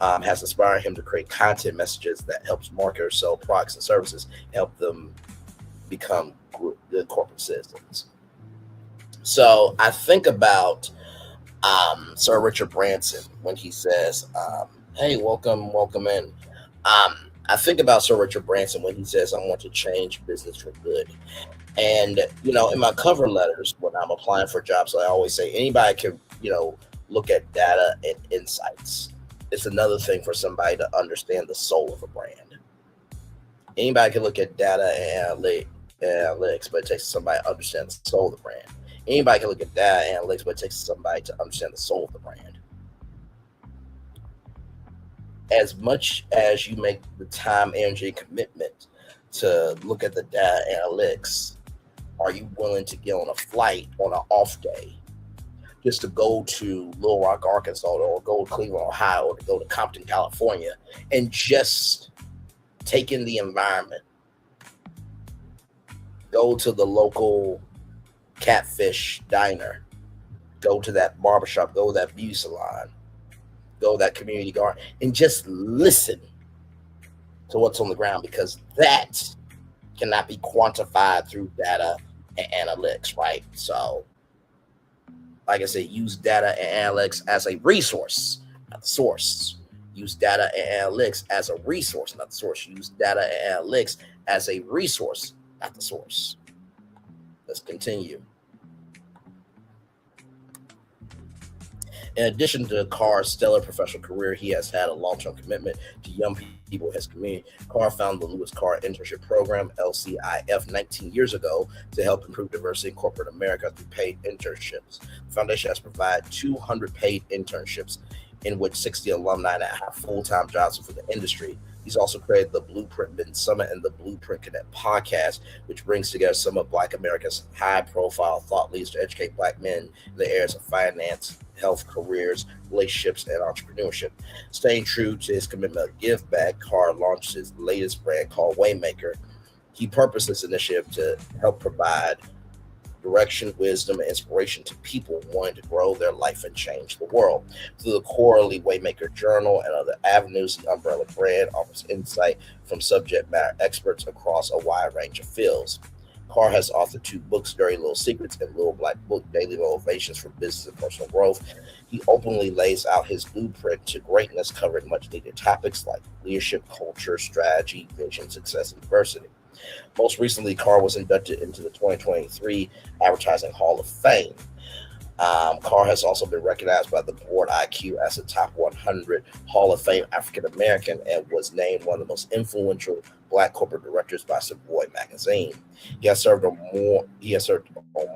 has inspired him to create content messages that helps marketers sell products and services, help them become good corporate citizens. So I think about Sir Richard Branson when he says, "Hey, welcome in." I think about Sir Richard Branson when he says, "I want to change business for good." And, in my cover letters, when I'm applying for jobs, I always say anybody can, look at data and insights. It's another thing for somebody to understand the soul of a brand. Anybody can look at data and analytics, but it takes somebody to understand the soul of the brand. Anybody can look at data and analytics, but it takes somebody to understand the soul of the brand. As much as you make the time, energy, and commitment to look at the data analytics, are you willing to get on a flight on an off day just to go to Little Rock, Arkansas, or go to Cleveland, Ohio, or to go to Compton, California, and just take in the environment? Go to the local Catfish diner, go to that barbershop, go to that beauty salon, go to that community garden, and just listen to what's on the ground, because that cannot be quantified through data and analytics, right? So, like I said, use data and analytics as a resource, not the source. Use data and analytics as a resource, not the source. Use data and analytics as a resource, not the source. Let's continue. In addition to Carr's stellar professional career, he has had a long-term commitment to young people in his community. Carr founded the Lewis Carr Internship Program, LCIF, 19 years ago to help improve diversity in corporate America through paid internships. The foundation has provided 200 paid internships, in which 60 alumni now have full-time jobs for the industry. He's also created the Blueprint Men Summit and the Blueprint Connect podcast, which brings together some of Black America's high-profile thought leaders to educate Black men in the areas of finance, health, careers, relationships, and entrepreneurship. Staying true to his commitment to give back, Carr launched his latest brand called Waymaker. He purposed this initiative to help provide direction, wisdom, and inspiration to people wanting to grow their life and change the world. Through the quarterly Waymaker Journal and other avenues, the umbrella brand offers insight from subject matter experts across a wide range of fields. Carr has authored 2 books, Dirty Little Secrets and Little Black Book, Daily Motivations for Business and Personal Growth. He openly lays out his blueprint to greatness, covering much needed topics like leadership, culture, strategy, vision, success, and diversity. Most recently, Carr was inducted into the 2023 Advertising Hall of Fame. Carr has also been recognized by the Board IQ as a top 100 Hall of Fame African American and was named one of the most influential Black corporate directors by Savoy magazine. He has served on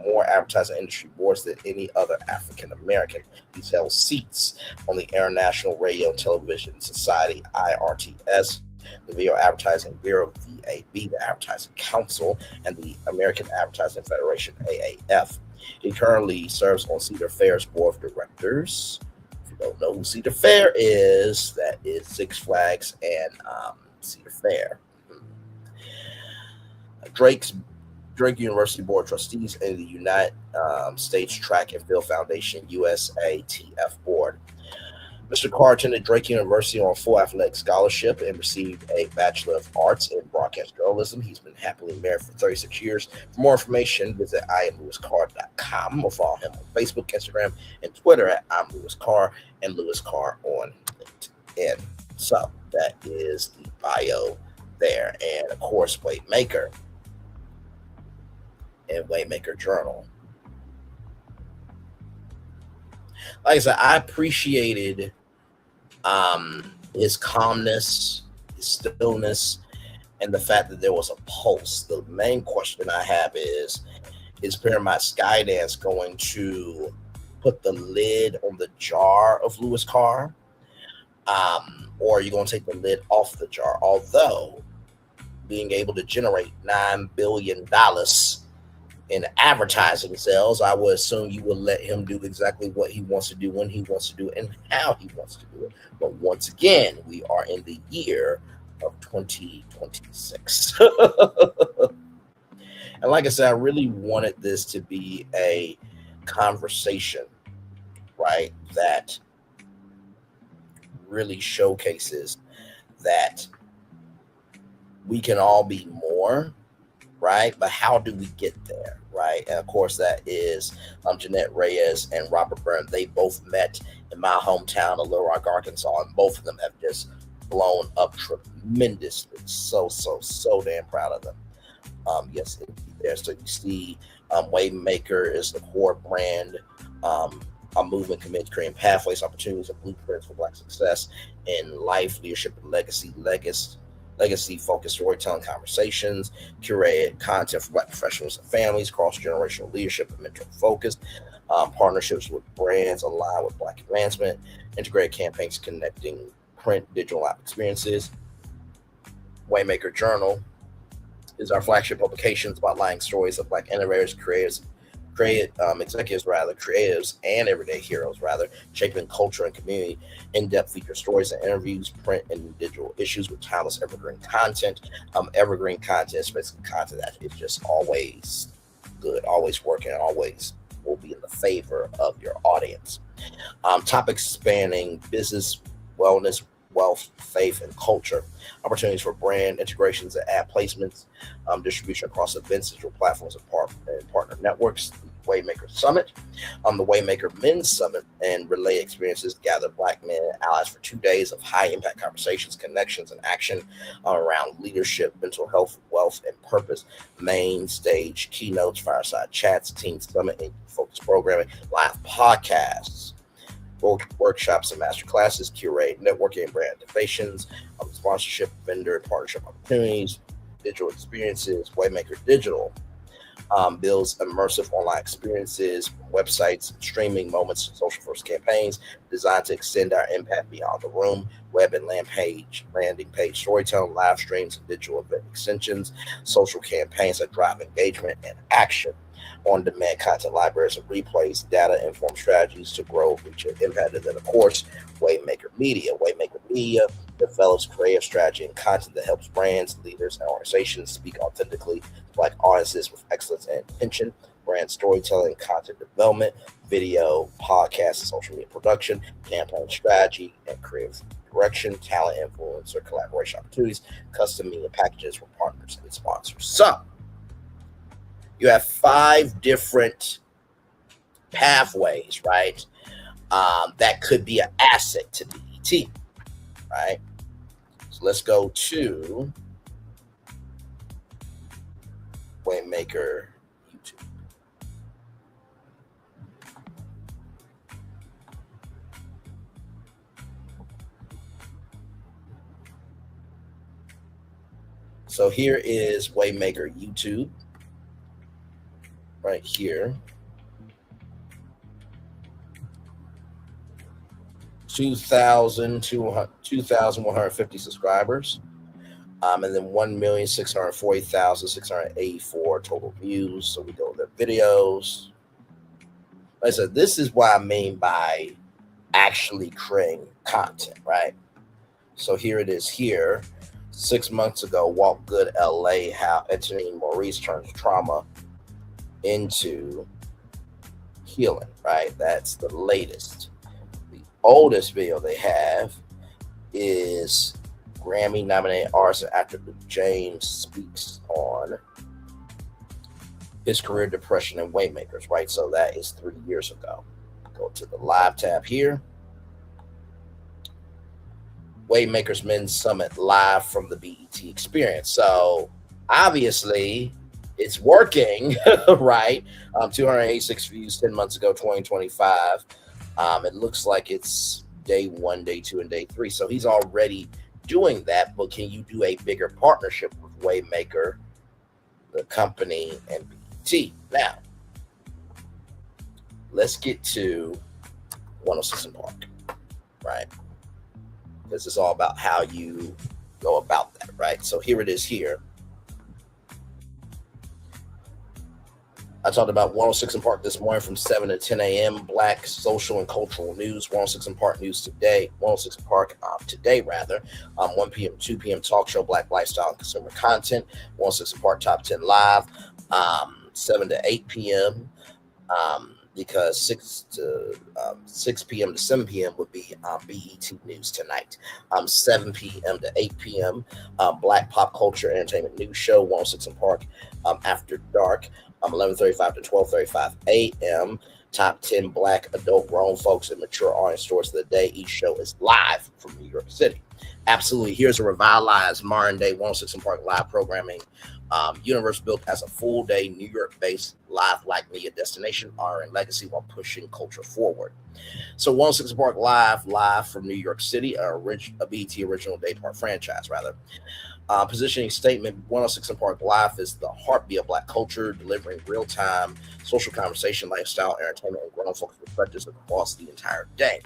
more advertising industry boards than any other African American. He's held seats on the International Radio and Television Society (IRTS), the Video Advertising Bureau, VAB, the Advertising Council, and the American Advertising Federation, AAF. He currently serves on Cedar Fair's board of directors. If you don't know who Cedar Fair is, that is Six Flags and Cedar Fair. Drake's Drake University Board of Trustees, and the United States Track and Field Foundation USATF Board. Mr. Carr attended Drake University on a full athletic scholarship and received a Bachelor of Arts in Broadcast Journalism. He's been happily married for 36 years. For more information, visit IamLewisCarr.com or follow him on Facebook, Instagram, and Twitter at IamLewisCarr and Lewis Carr on LinkedIn. So that is the bio there. And of course, Waymaker and Waymaker Journal. Like I said, I appreciated his calmness, his stillness, and the fact that there was a pulse. The main question I have is Paramount Skydance going to put the lid on the jar of Lewis Carr? Or are you going to take the lid off the jar? Although being able to generate $9 billion in advertising sales, I would assume you will let him do exactly what he wants to do, when he wants to do it, and how he wants to do it. But once again, we are in the year of 2026. And like I said, I really wanted this to be a conversation, right, that really showcases that we can all be more, right? But how do we get there, right? And of course, that is Jeanette Reyes and Robert Byrne. They both met in my hometown of Little Rock, Arkansas, and both of them have just blown up tremendously. So damn proud of them. Yes, indeed there. So you see, Waymaker is the core brand, a movement committed to creating pathways, opportunities, and blueprints for Black success in life, leadership, and legacy-focused storytelling conversations, curated content for Black professionals and families, cross-generational leadership and mental focus, partnerships with brands aligned with Black advancement, integrated campaigns connecting print, digital app experiences. Waymaker Journal is our flagship publication spotlighting stories of Black innovators, creatives, and everyday heroes, shaping culture and community. In-depth feature stories and interviews, print and digital issues with timeless evergreen content. Evergreen content is basically content that is just always good, always working, and always will be in the favor of your audience. Topics spanning business, wellness, wealth, faith, and culture. Opportunities for brand integrations and ad placements, distribution across events, digital platforms, and partner networks. Waymaker Summit, the Waymaker Men's Summit, and relay experiences gather Black men and allies for 2 days of high-impact conversations, connections, and action around leadership, mental health, wealth, and purpose. Main stage keynotes, fireside chats, team summit, and focus programming, live podcasts, workshops and master classes, curate networking and brand activations, sponsorship, vendor and partnership opportunities, digital experiences. Waymaker Digital builds immersive online experiences, websites, streaming moments, social first campaigns designed to extend our impact beyond the room. Web and landing page storytelling, live streams, and digital event extensions, social campaigns that drive engagement and action. On-demand content libraries and replays, data-informed strategies to grow, reach, and impact. And then, of course, Waymaker Media. Waymaker Media develops creative strategy and content that helps brands, leaders, and organizations speak authentically to Black audiences with excellence and intention. Brand storytelling, content development, video, podcast, and social media production, campaign strategy, and creative direction, talent, influencer, collaboration opportunities, custom media packages for partners and sponsors. So, you have 5 different pathways, right? That could be an asset to BET, right? So let's go to Waymaker YouTube. So here is Waymaker YouTube. Right here, 2,150 subscribers, and then 1,640,684 total views. So we go to their videos. Like I said, this is what I mean by actually creating content, right? So here it is here. 6 months ago, Walk Good LA, how Anthony Maurice turns trauma into healing, right? That's the latest. The oldest video they have is Grammy nominated artist and actor Luke James speaks on his career, depression, and Waymakers, right? So that is 3 years ago. Go to the live tab here. Waymakers Men's Summit live from the BET Experience. So obviously it's working, right? 286 views 10 months ago, 2025. It looks like it's day 1, day 2, and day 3. So he's already doing that, but can you do a bigger partnership with Waymaker, the company, and BET? Now, let's get to 106 and Park, right? Because it's all about how you go about that, right? So here it is here. I talked about 106 and Park this morning from 7 to 10 a.m. Black social and cultural news. 106 and Park news today. 106 and Park today, rather. 1 p.m., 2 p.m. talk show, Black lifestyle and consumer content. 106 and Park top 10 live. 7 to 8 p.m. Because 6 p.m. to 7 p.m. would be BET News tonight. 7 p.m. to 8 p.m. Black pop culture entertainment news show. 106 and Park after dark. 11:35 to 12:35 a.m. Top 10 Black adult grown folks and mature audience stories of the day. Each show is live from New York City. Absolutely. Here's a revitalized modern day 106 and Park live programming universe built as a full day New York based live Black media destination, honoring legacy while pushing culture forward. So 106 and Park live from New York City, a BET original day part franchise, rather. Positioning statement: 106 and Park Live is the heartbeat of Black culture, delivering real-time social conversation, lifestyle, entertainment, and grown folks perspectives across the entire day.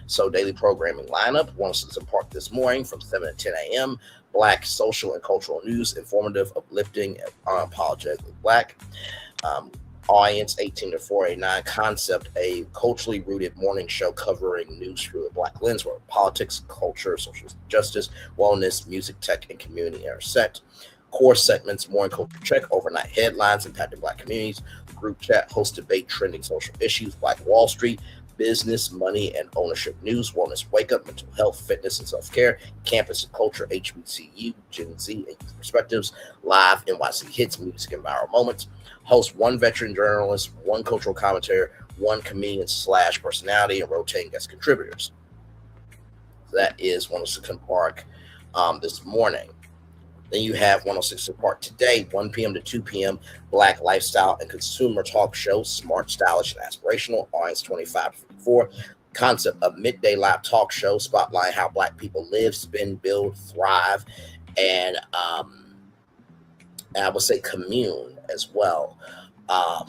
So daily programming lineup: 106 and Park this morning from 7 to 10 a.m. Black social and cultural news, informative, uplifting, and unapologetically Black. Audience 18 to 489. Concept: a culturally rooted morning show covering news through a Black lens where politics, culture, social justice, wellness, music, tech, and community intersect. Core segments: morning culture check, overnight headlines impacting Black communities, group chat, host debate, trending social issues, Black Wall Street, business, money, and ownership news, wellness, wake up, mental health, fitness, and self-care, campus and culture, HBCU, Gen Z, and youth perspectives, live NYC hits, music, and viral moments. Host: one veteran journalist, one cultural commentator, one comedian / personality, and rotating guest contributors. So that is 106 and Park this morning. Then you have 106 and Park today, 1 p.m. to 2 p.m. Black lifestyle and consumer talk show, smart, stylish, and aspirational. Audience 25 to 54. Concept: of midday live talk show, spotlight how Black people live, spin, build, thrive, and I would say commune as well,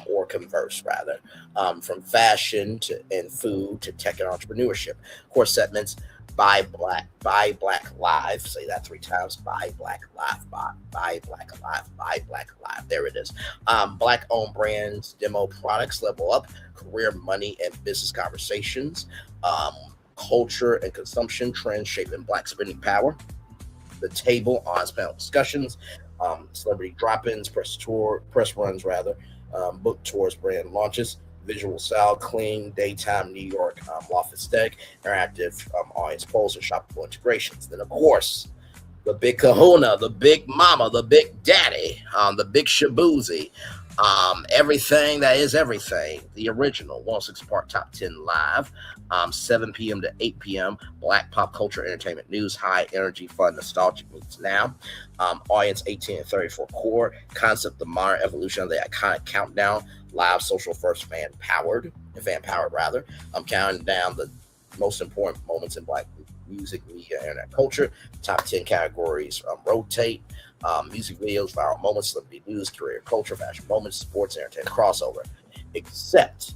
or converse rather, from fashion and food to tech and entrepreneurship. Core segments: Buy Black Live. Say that 3 times. Buy Black Live. Buy Black Live. Buy Black Live. There it is. Black owned brands, demo products, level up, career, money, and business conversations. Culture and consumption trends shaping Black spending power. The table, honest panel discussions. Celebrity drop-ins, press runs, book tours, brand launches, visual style, clean, daytime New York loft aesthetic, interactive audience polls, and shoppable integrations. Then, of course, the big kahuna, the big mama, the big daddy, the big shaboozy, everything that is everything, the original 106 Park Top 10 Live, 7 p.m. to 8 p.m. Black pop culture entertainment news, high energy, fun, nostalgic meets now. Audience 18 and 34 core. Concept: the modern evolution of the iconic countdown, live, social first, fan powered, rather. Counting down the most important moments in Black music, media, and internet culture. Top 10 categories rotate. Music videos, viral moments, celebrity news, career, culture, fashion moments, sports, entertainment, crossover. Except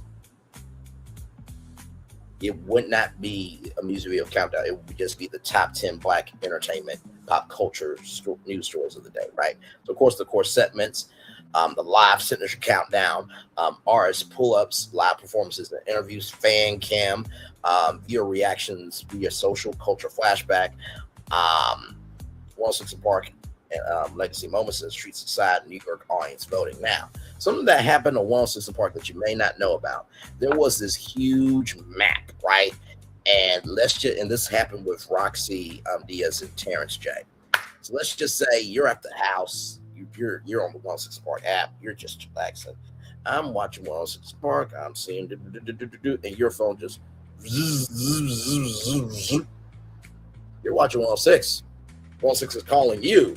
it would not be a music video countdown. It would just be the top 10 Black entertainment, pop culture news stories of the day, right? So, of course, the core segments, the live signature countdown, artist pull-ups, live performances and interviews, fan cam, viewer reactions via social, culture flashback, 106 and Park and Legacy Moments in the Streets Inside New York audience voting. Now, something that happened on 106 and Park that you may not know about, there was this huge map, right? And this happened with Roxy Diaz and Terrence J. So let's just say you're at the house, you're on the 106 Park app, you're just relaxing. I'm watching 106 Park, I'm seeing and your phone just you're watching 106. 106 is calling you.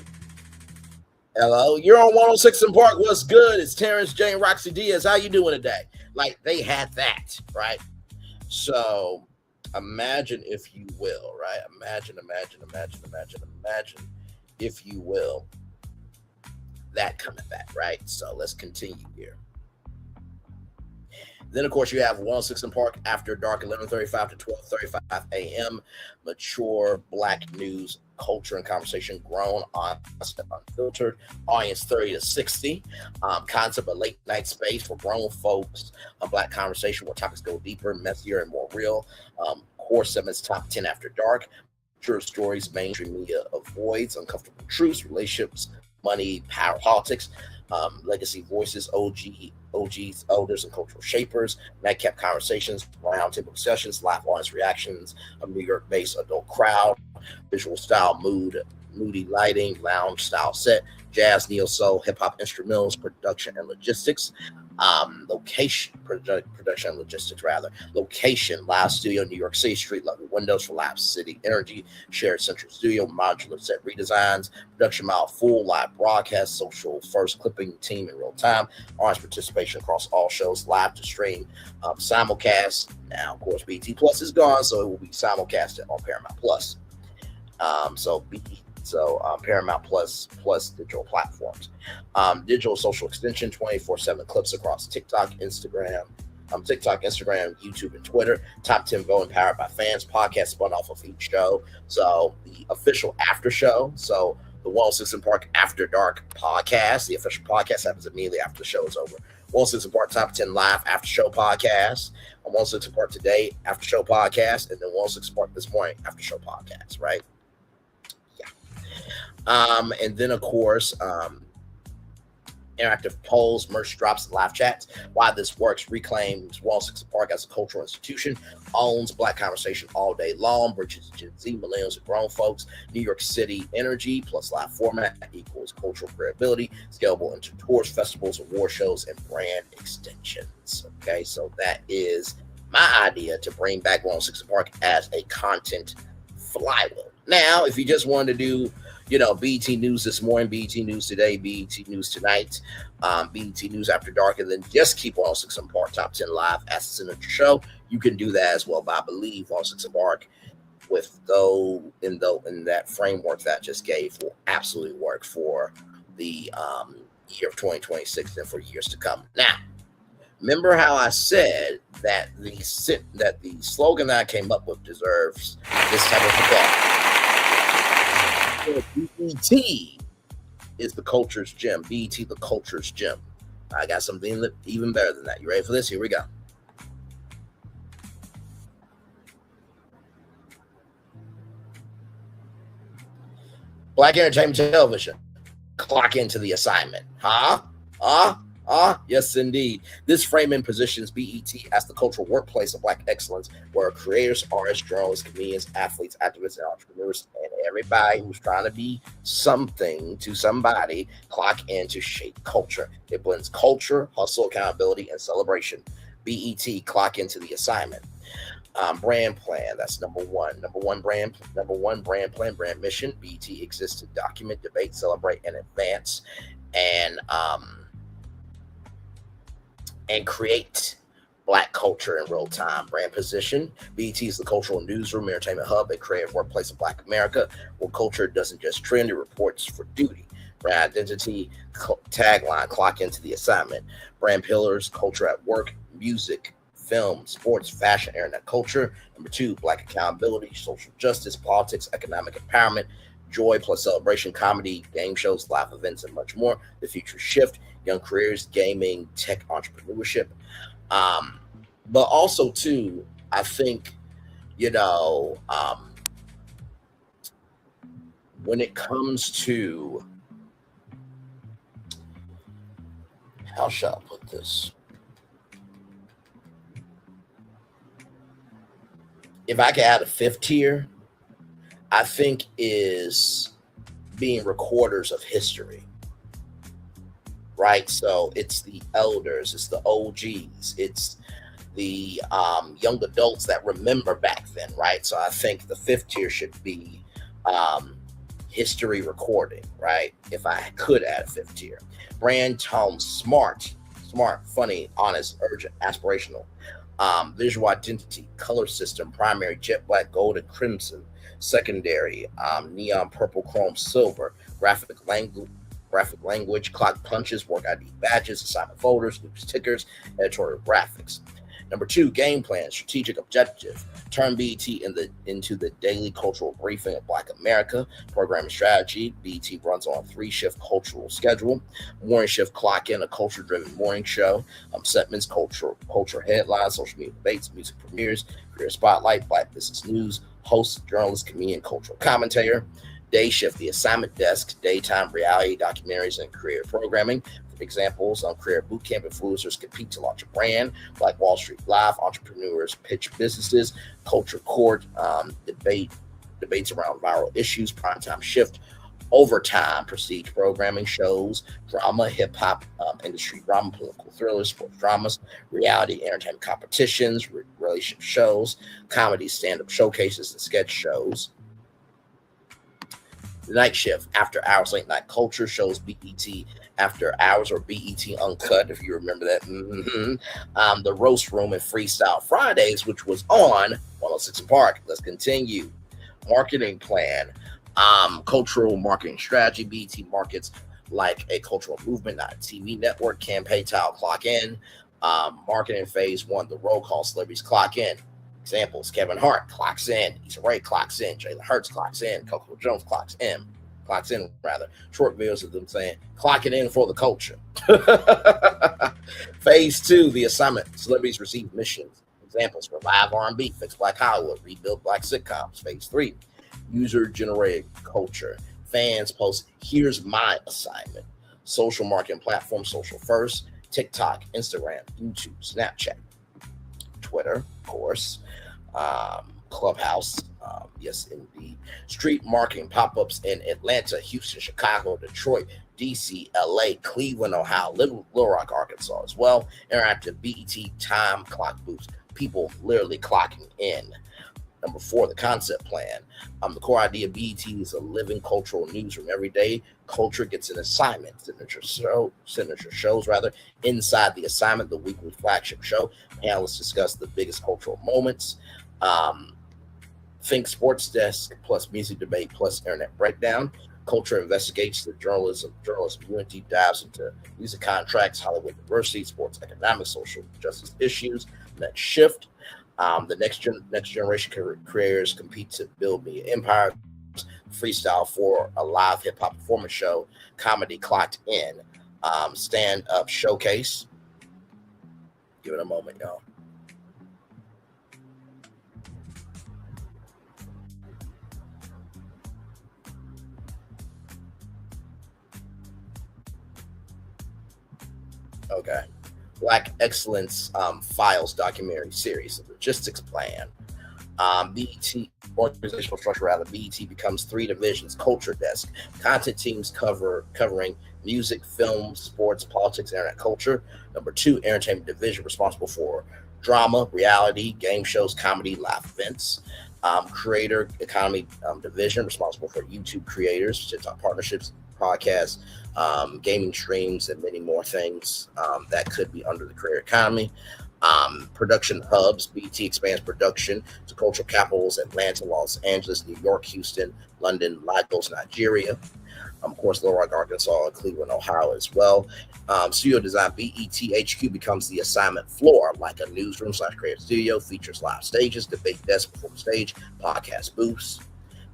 Hello, you're on 106 in Park. What's good? It's Terrence J and Roxy Diaz. How you doing today? Like they had that, right? So imagine, if you will, right? Imagine, if you will, that coming back, right? So let's continue here. Then, of course, you have 106 in Park After Dark, 11:35 to 12:35 a.m. Mature Black news, culture, and conversation, grown, honest, and unfiltered. Audience 30 to 60. Concept of late night space for grown folks. Black conversation where topics go deeper, messier, and more real. Core segments top 10 After Dark. Mature stories mainstream media avoids. Uncomfortable truths, relationships, money, power, politics. Legacy voices, OGs, elders, and cultural shapers, nightcap conversations, roundtable discussions, live audience reactions, a New York-based adult crowd, visual style, moody lighting, lounge style set, jazz, neo soul, hip hop instrumentals, production and logistics. Production and logistics rather. Location, live studio, New York City, street level windows for live city energy, shared central studio, modular set redesigns, production model, full live broadcast, social first clipping team in real time, audience participation across all shows, live to stream, simulcast. Now, of course, BET Plus is gone, so it will be simulcasted on Paramount Plus. Paramount Plus digital platforms. Digital social extension, 24/7 clips across TikTok, Instagram, YouTube, and Twitter. Top 10 voting powered by fans. Podcast spun off of each show. So the official after show. So the 106 in Park After Dark podcast. The official podcast happens immediately after the show is over. 106 in Park Top 10 Live After Show podcast. 106 in Park Today After Show podcast. And then 106 in Park This Morning After Show podcast, right? And then, of course, interactive polls, merch drops, and live chats. Why this works: reclaims 106 Park as a cultural institution, owns Black conversation all day long, bridges Gen Z, millennials, and grown folks. New York City energy plus live format equals cultural credibility, scalable into tours, festivals, award shows, and brand extensions. Okay, so that is my idea to bring back 106 Park as a content flywheel. Now, if you just wanted to do BET News this morning, BET News today, BET News tonight, BET News After Dark, and then just keep 106 in Park Top 10 Live as a signature show. You can do that as well, but I believe 106 in Park in that framework that I just gave will absolutely work for the year of 2026 and for years to come. Now, remember how I said that the slogan that I came up with deserves this type of applause. BET is the culture's gem. BET, the culture's gem. I got something even better than that. You ready for this? Here we go. Black Entertainment Television. Clock into the assignment. Yes, indeed. This framing positions BET as the cultural workplace of Black excellence, where creators, artists, journalists, comedians, athletes, activists, and entrepreneurs, and everybody who's trying to be something to somebody clock in to shape culture. It blends culture, hustle, accountability, and celebration. BET, clock into the assignment. Brand plan, that's number one. Number one brand plan, brand mission. BET exists to document, debate, celebrate, and advance, and create Black culture in real time. Brand position: BET is the cultural newsroom, entertainment hub, and creative workplace of Black America, where culture doesn't just trend, it reports for duty. Brand identity tagline: clock into the assignment. Brand pillars: culture at work, music, film, sports, fashion, internet culture. Number 2, Black accountability, social justice, politics, economic empowerment, joy plus celebration, comedy, game shows, live events, and much more. The future shift: young careers, gaming, tech, entrepreneurship. But also too, I think, when it comes to, how shall I put this? If I could add a fifth tier, I think is being recorders of history, right? So it's the elders, it's the OGs, it's the young adults that remember back then, right? So I think the fifth tier should be history recording, right? If I could add a fifth tier. Brand tone, smart, funny, honest, urgent, aspirational. Visual identity, color system, primary, jet black, gold, and crimson. Secondary, neon, purple, chrome, silver. Graphic language, clock punches, work ID badges, assignment folders, loops, tickers, editorial graphics. Number 2, game plan, strategic objective. Turn BET into the daily cultural briefing of Black America. Programming strategy, BET runs on a 3-shift cultural schedule. Morning shift, clock in, a culture-driven morning show. Segments, culture headlines, social media debates, music premieres, career spotlight, Black business news, host, journalist, comedian, cultural commentator. Day shift, the assignment desk, daytime reality, documentaries, and career programming. Examples on career bootcamp, influencers compete to launch a brand, like Wall Street Live, entrepreneurs pitch businesses, culture court, debates around viral issues, primetime shift, overtime, prestige programming shows, drama, hip hop, industry drama, political thrillers, sports dramas, reality, entertainment competitions, relationship shows, comedy, stand-up showcases, and sketch shows. The night shift, after hours, late night culture shows, BET After Hours or BET Uncut, if you remember that. The Roast Room and Freestyle Fridays, which was on 106 & Park. Let's continue. Marketing plan, cultural marketing strategy. BET markets like a cultural movement, not a TV network. Campaign tile, clock in. Marketing phase 1, the roll call, celebrities clock in. Examples: Kevin Hart clocks in, Issa Rae clocks in, Jalen Hurts clocks in, Coco Jones clocks in rather. Short videos of them saying, clock it in for the culture. Phase 2, the assignment, celebrities receive missions. Examples: revive R&B, fix Black Hollywood, rebuild Black sitcoms. Phase 3, user-generated culture. Fans post, here's my assignment. Social marketing platforms, social first, TikTok, Instagram, YouTube, Snapchat, Twitter, of course, Clubhouse, yes, indeed. Street marketing, pop-ups in Atlanta, Houston, Chicago, Detroit, DC, LA, Cleveland, Ohio, Little Rock, Arkansas as well. Interactive BET time clock boost. People literally clocking in. Number 4, the concept plan. The core idea of BET is a living cultural newsroom. Every day, culture gets an assignment. Signature shows inside the assignment, the weekly flagship show. Panelists discuss the biggest cultural moments. Think sports desk plus music debate plus internet breakdown. Culture investigates the journalism community, dives into music contracts, Hollywood diversity, sports economics, social justice issues. Next shift. The next generation creators compete to build media empires. Freestyle for a live hip hop performance show. Comedy clocked in. Stand up showcase. Give it a moment, y'all. Okay. Black Excellence Files documentary series, the logistics plan. BET organizational structure, BET becomes 3 divisions: culture desk, content teams covering music, film, sports, politics, internet culture. Number 2, entertainment division, responsible for drama, reality, game shows, comedy, live events. Creator economy division, responsible for YouTube creators, TikTok partnerships, podcasts, gaming streams, and many more things that could be under the creator economy. Production hubs, BET expands production to cultural capitals: Atlanta, Los Angeles, New York, Houston, London, Lagos, Nigeria. Of course, Little Rock, Arkansas, and Cleveland, Ohio as well. Studio design, BET HQ becomes the assignment floor, like a newsroom / creative studio, features live stages, debate desk, performance stage, podcast booths.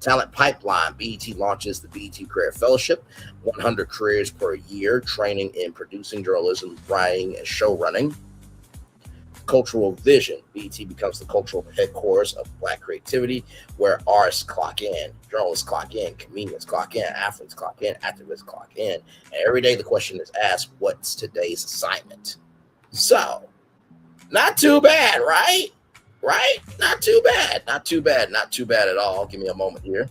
Talent pipeline, BET launches the BET Career Fellowship, 100 careers per year, training in producing, journalism, writing, and show running. cultural vision. BET becomes the cultural headquarters of Black creativity, where artists clock in, journalists clock in, comedians clock in, athletes clock in, activists clock in. And every day the question is asked, what's today's assignment? So, not too bad, right? Right? Not too bad. Not too bad. Not too bad at all. Give me a moment here.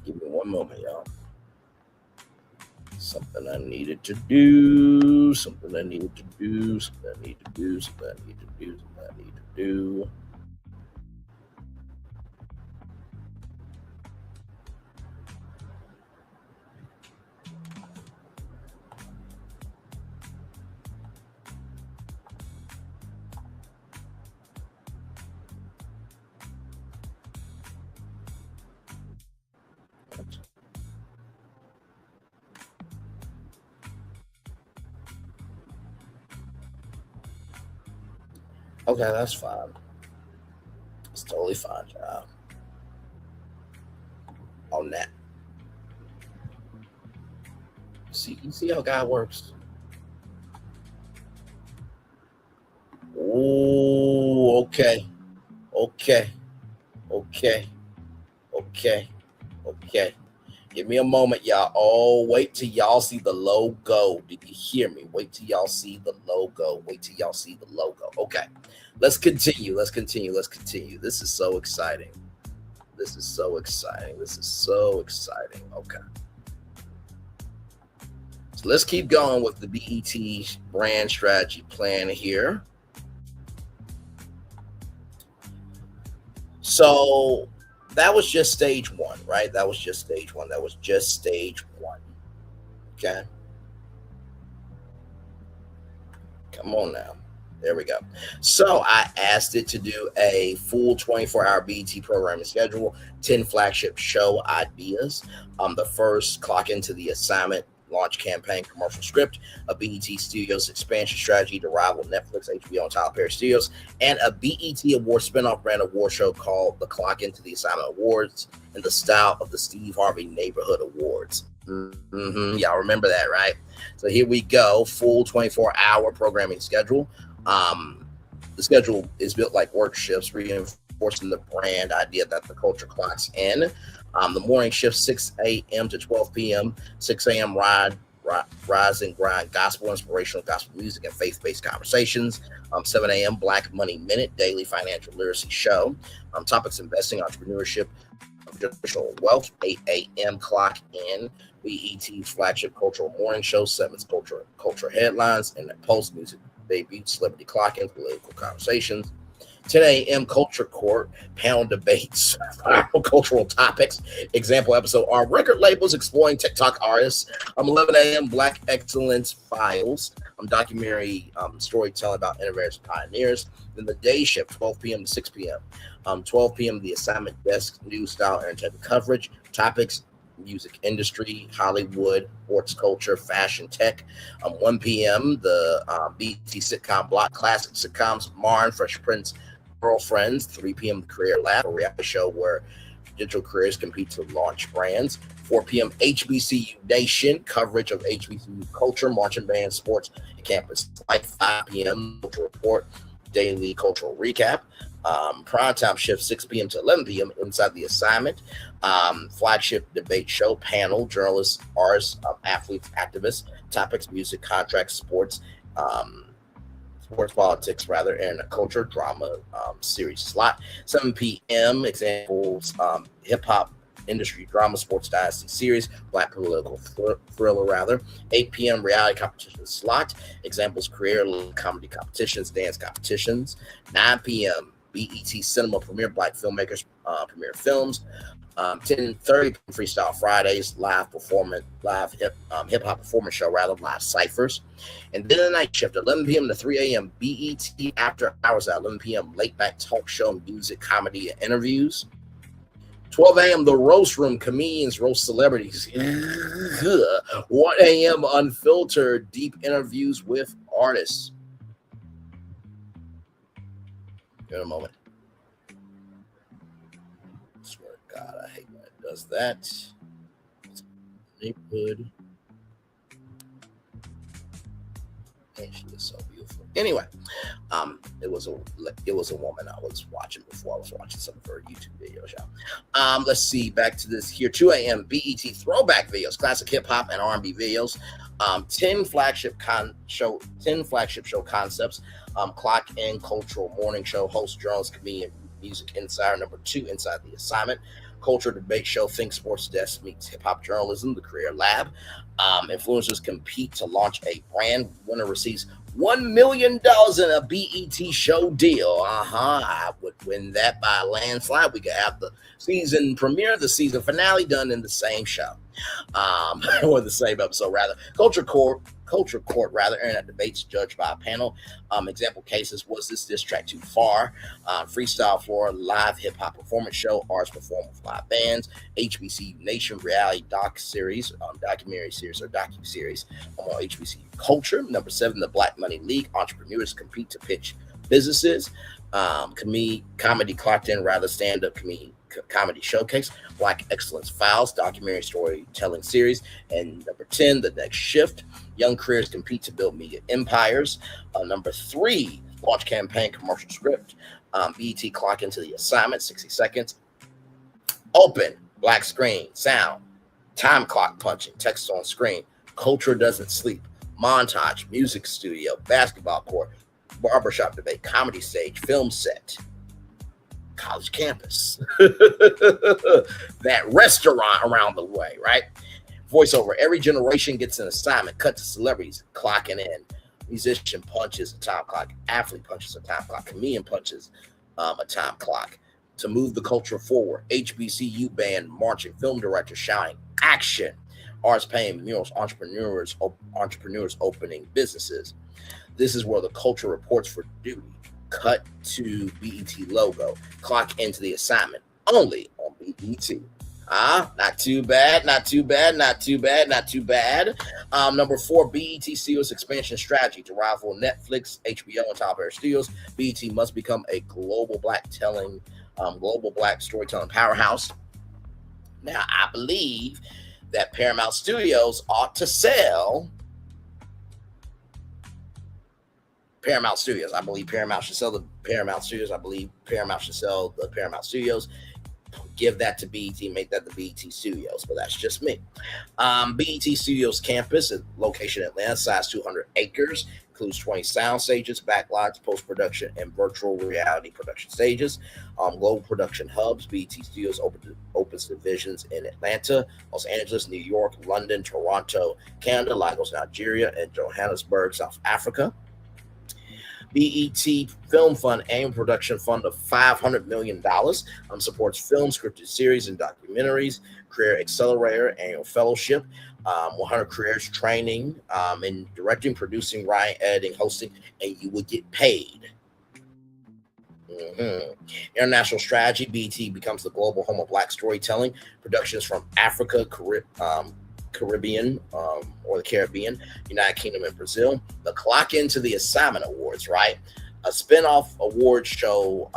Give me one moment, y'all. Something I needed to do. Something I needed to do. Something I need to do. Something I need to do. Something I need to do. Okay, that's fine. It's totally fine, child. On that. See, you see how God works. Oh, okay. Okay. Okay. Okay. Okay. Give me a moment, y'all. Oh, wait till y'all see the logo. Did you hear me? Wait till y'all see the logo. Wait till y'all see the logo. Okay. Let's continue. Let's continue. Let's continue. This is so exciting. This is so exciting. This is so exciting. Okay. So let's keep going with the BET brand strategy plan here. So that was just stage one, right? That was just stage one. That was just stage one. Okay. Come on now. There we go. So I asked it to do a full 24-hour BET programming schedule, 10 flagship show ideas. The first, clock into the assignment, launch campaign, commercial script, a BET Studios expansion strategy to rival Netflix, HBO, and Tyler Perry Studios, and a BET Award spinoff brand award show called the Clock Into the Assignment Awards in the style of the Steve Harvey Neighborhood Awards. Y'all remember that, right? So here we go, full 24-hour programming schedule. The schedule is built like work shifts, reinforcing the brand idea that the culture clocks in. The morning shift, 6 a.m. to 12 p.m., 6 a.m. rise and grind, gospel, inspirational gospel music, and faith-based conversations. 7 a.m. Black Money Minute, daily financial literacy show. Topics: investing, entrepreneurship, traditional wealth. 8 a.m. clock in, BET's flagship cultural morning show, 7's culture headlines, and the post music debut, celebrity clock in, political conversations. 10 a.m. Culture Court, panel debates, cultural topics. Example episode are record labels exploring TikTok artists. 11 a.m. Black Excellence Files, documentary storytelling about innovators and pioneers. Then the day shift, 12 p.m. to 6 p.m. 12 p.m. The assignment desk, news style, entertainment coverage. Topics: music industry, Hollywood, sports culture, fashion, tech. 1 p.m. the BET sitcom block, classic sitcoms, Marn, Fresh Prince, Girlfriends. 3 p.m. the Career Lab, a reality show where digital careers compete to launch brands. 4 p.m. HBCU Nation, coverage of HBCU culture, marching band, sports, and campus life. 5 p.m. Culture Report, daily cultural recap. Primetime shift, 6 p.m. to 11 p.m. inside the assignment. Flagship debate show, panel, journalists, artists, athletes, activists, topics: music, contracts, sports, politics, rather, and a culture drama series slot. 7 p.m. examples: hip hop industry drama, sports dynasty series, Black political thriller, rather. 8 p.m. reality competition slot. Examples: career comedy competitions, dance competitions. 9 p.m. BET Cinema premiere, Black filmmakers premiere films. 10:30 Freestyle Fridays, live hip hop performance show, live ciphers. And then the night shift, 11 p.m. to 3 a.m. BET After Hours at 11 p.m. late night talk show, music, comedy, and interviews. 12 a.m. The Roast Room, comedians roast celebrities. 1 a.m. Unfiltered, deep interviews with artists. In a moment. I swear to God, I hate when it does that. Neighborhood. Man, she is so beautiful. Anyway, it was a woman I was watching before I was watching some of her YouTube videos, y'all. Let's see, back to this here. 2 a.m. BET throwback videos, classic hip hop and R&B videos. 10 flagship show concepts. Clock In Cultural Morning Show, host, journalist, comedian, music insider. Number 2, Inside the Assignment. Culture debate show, Think Sports Desk meets hip hop journalism, the Career Lab. Influencers compete to launch a brand. Winner receives $1 million in a BET show deal. I would win that by a landslide. We could have the season premiere, the season finale done in the same show. Or the same episode, rather. Culture Court, internet debates judged by a panel. Example cases: was this diss track too far? Freestyle Floor, live hip hop performance show, artists perform with live bands. HBCU Nation reality documentary series on HBCU culture. Number 7, the Black Money League, entrepreneurs compete to pitch businesses. Comedy Clocked In, stand-up comedy showcase. Black Excellence Files, documentary storytelling series. And number 10, the Next Shift, young careers compete to build media empires. Number 3, launch campaign commercial script. BET Clock Into the Assignment, 60 seconds. Open, black screen, sound, time clock punching, text on screen. Culture Doesn't Sleep, montage, music studio, basketball court, barbershop debate, comedy stage, film set. College campus, that restaurant around the way, right? Voiceover, every generation gets an assignment, cut to celebrities, clocking in. Musician punches a time clock, athlete punches a time clock, comedian punches a time clock. To move the culture forward, HBCU band marching, film director shouting, action. Artists paying murals, entrepreneurs opening businesses. This is where the culture reports for duty. Cut to BET logo. Clock into the assignment. Only on BET. Not too bad. Number 4, BET Studios expansion strategy to rival Netflix, HBO, and Top Air Studios. BET must become a global black storytelling powerhouse. Now, I believe that Paramount Studios ought to sell Paramount Studios. I believe Paramount should sell the Paramount Studios. I believe Paramount should sell the Paramount Studios. Give that to BET, make that the BET Studios, but that's just me. BET Studios campus, location in Atlanta, size 200 acres, includes 20 sound stages, backlots, post-production, and virtual reality production stages. Global production hubs, BET Studios opens divisions in Atlanta, Los Angeles, New York, London, Toronto, Canada, Lagos, Nigeria, and Johannesburg, South Africa. BET Film Fund annual production fund of $500 million supports film, scripted series, and documentaries. Career Accelerator annual fellowship, 100 careers training in directing, producing, writing, editing, hosting, and you would get paid. International strategy, BET becomes the global home of black storytelling. Productions from Africa, Caribbean, or the Caribbean, United Kingdom, and Brazil. The Clock Into the Assignment Awards, right? A spin-off award show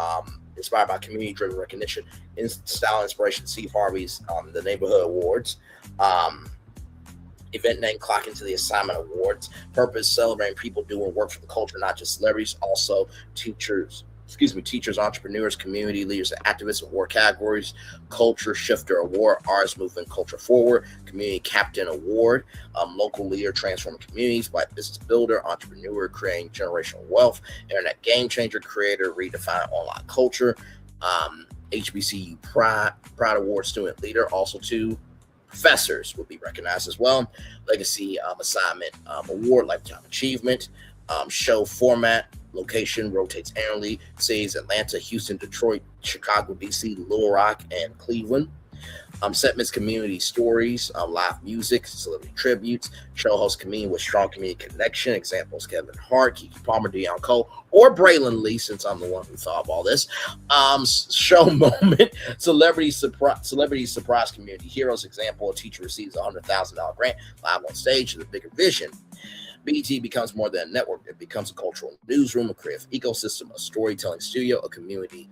inspired by community-driven recognition, style inspiration, Steve Harvey's The Neighborhood Awards. Event named Clock Into the Assignment Awards. Purpose, celebrating people doing work for the culture, not just celebrities, also teachers, entrepreneurs, community leaders, and activists. Award categories: Culture Shifter Award, Artist Movement Culture Forward, Community Captain Award, Local Leader Transforming Communities, Black Business Builder, Entrepreneur Creating Generational Wealth, Internet Game Changer, Creator Redefine Online Culture, HBCU Pride Award Student Leader. Also, 2 professors will be recognized as well. Legacy Assignment Award, Lifetime Achievement. Show format, Location rotates annually. Cities Atlanta, Houston, Detroit, Chicago, DC, Little Rock, and Cleveland. Segments, community stories, live music, celebrity tributes, show host comedian with strong community connection. Examples: Kevin Hart, Keke Palmer, Deion Cole, or Braylon Lee, since I'm the one who thought of all this. Show moment, celebrity surprise community heroes. Example: a teacher receives a $100,000 grant live on stage with a bigger vision. BET becomes more than a network. It becomes a cultural newsroom, a creative ecosystem, a storytelling studio, a community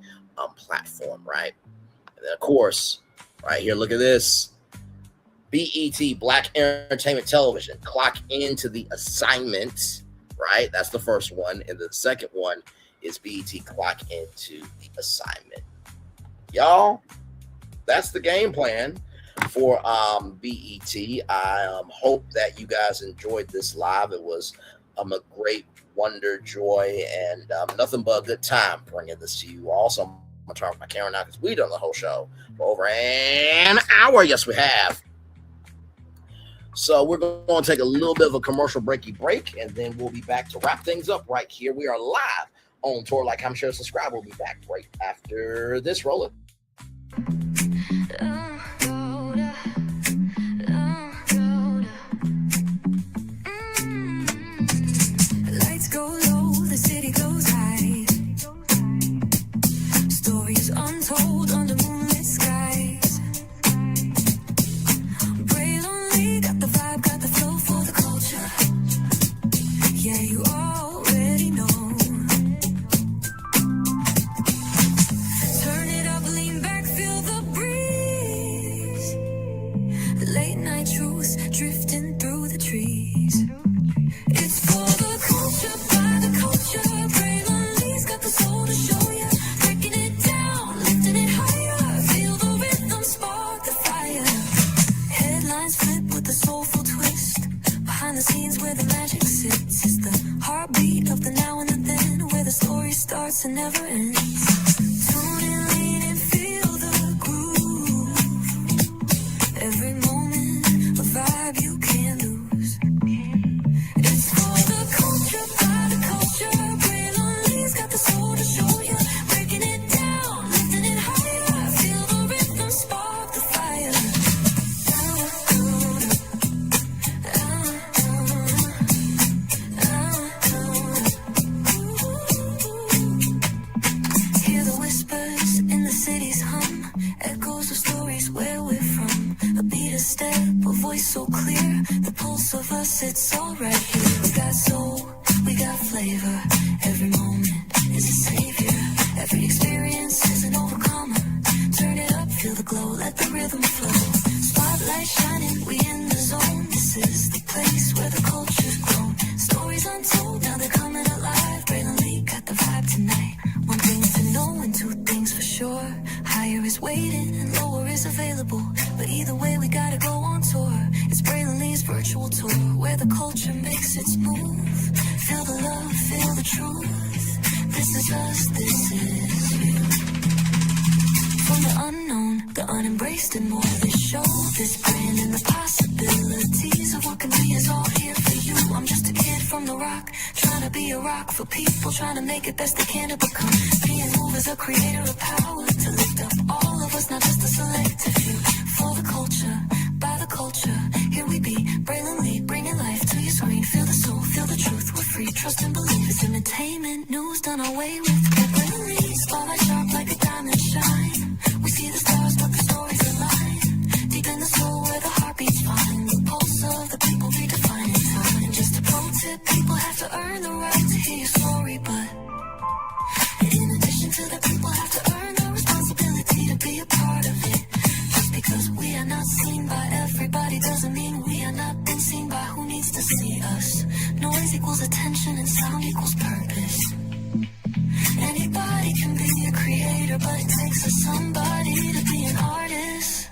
platform, right? And then, of course, right here, look at this. BET, Black Entertainment Television. Clock into the assignment, right? That's the first one. And the second one is BET, clock into the assignment. Y'all, that's the game plan for BET. I hope that you guys enjoyed this live. It was a great wonder, joy, and nothing but a good time bringing this to you all. So I'm going to turn off my camera now because we've done the whole show for over an hour. Yes, we have. So we're going to take a little bit of a commercial break, and then we'll be back to wrap things up right here. We are live on tour. Like, comment, share, subscribe. We'll be back right after this. Roll it. Lights go low, the city goes high. Stories untold under moonlit skies. Braylon got the vibe, got the flow for the culture. Yeah, you already know. Turn it up, lean back, feel the breeze. Late night truths drifting through the trees. It's for the culture, by the culture. Braylon Lee's got the soul to show ya. Breaking it down, lifting it higher. Feel the rhythm, spark the fire. Headlines flip with a soulful twist. Behind the scenes where the magic sits. It's the heartbeat of the now and the then, where the story starts and never ends. Tune in, lean and feel the groove. Every moment, a vibe you can't lose. It's for the culture, by the culture. Braylon Lee's got the soul to show ya. Breaking it down, lifting it higher. Feel the rhythm, spark the fire. Hear the whispers in the city's hum. Echoes of stories where we're from. A beat, a step, a voice so clear. The pulse of us, it's all right here. We got soul, we got flavor. Every moment is a savior. Every experience is an overcomer. Turn it up, feel the glow, let the rhythm flow. Spotlight shining, we in the zone. This is the place where the culture's grown. Stories untold, now they're coming alive. Braylon Lee got the vibe tonight. One thing to know and two things for sure. Higher is waiting and lower is available. But either way, we gotta go on tour. It's Braylon Lee's virtual tour, where the culture makes its move. Feel the love, feel the truth. This is us, this is you. From the unknown, the unembraced and more. This show, this brand, and the possibilities of what can be is all here for you. I'm just a kid from the rock, trying to be a rock for people, trying to make it best they can to become. Being moved as a creator of power, to lift up all of us, not just a selective few. For the culture, by the culture, here we be. Braylon Lee, bringing life to your screen. Feel the soul, feel the truth, we're free. Trust and believe it's entertainment, news done our way with. Braylon Lee, spotlight sharp like a diamond shine. We see the stars, but the stories align. Deep in the soul where the heartbeats find. The pulse of the people redefining time. Just a pro tip, people have to earn the right to hear your story, but in addition to that, people have to earn the responsibility to be a part of it. Just because we are not seen by everybody doesn't mean we are not been seen by who needs to see us. Noise equals attention and sound equals purpose. Anybody can be a creator, but it takes a somebody to be an artist.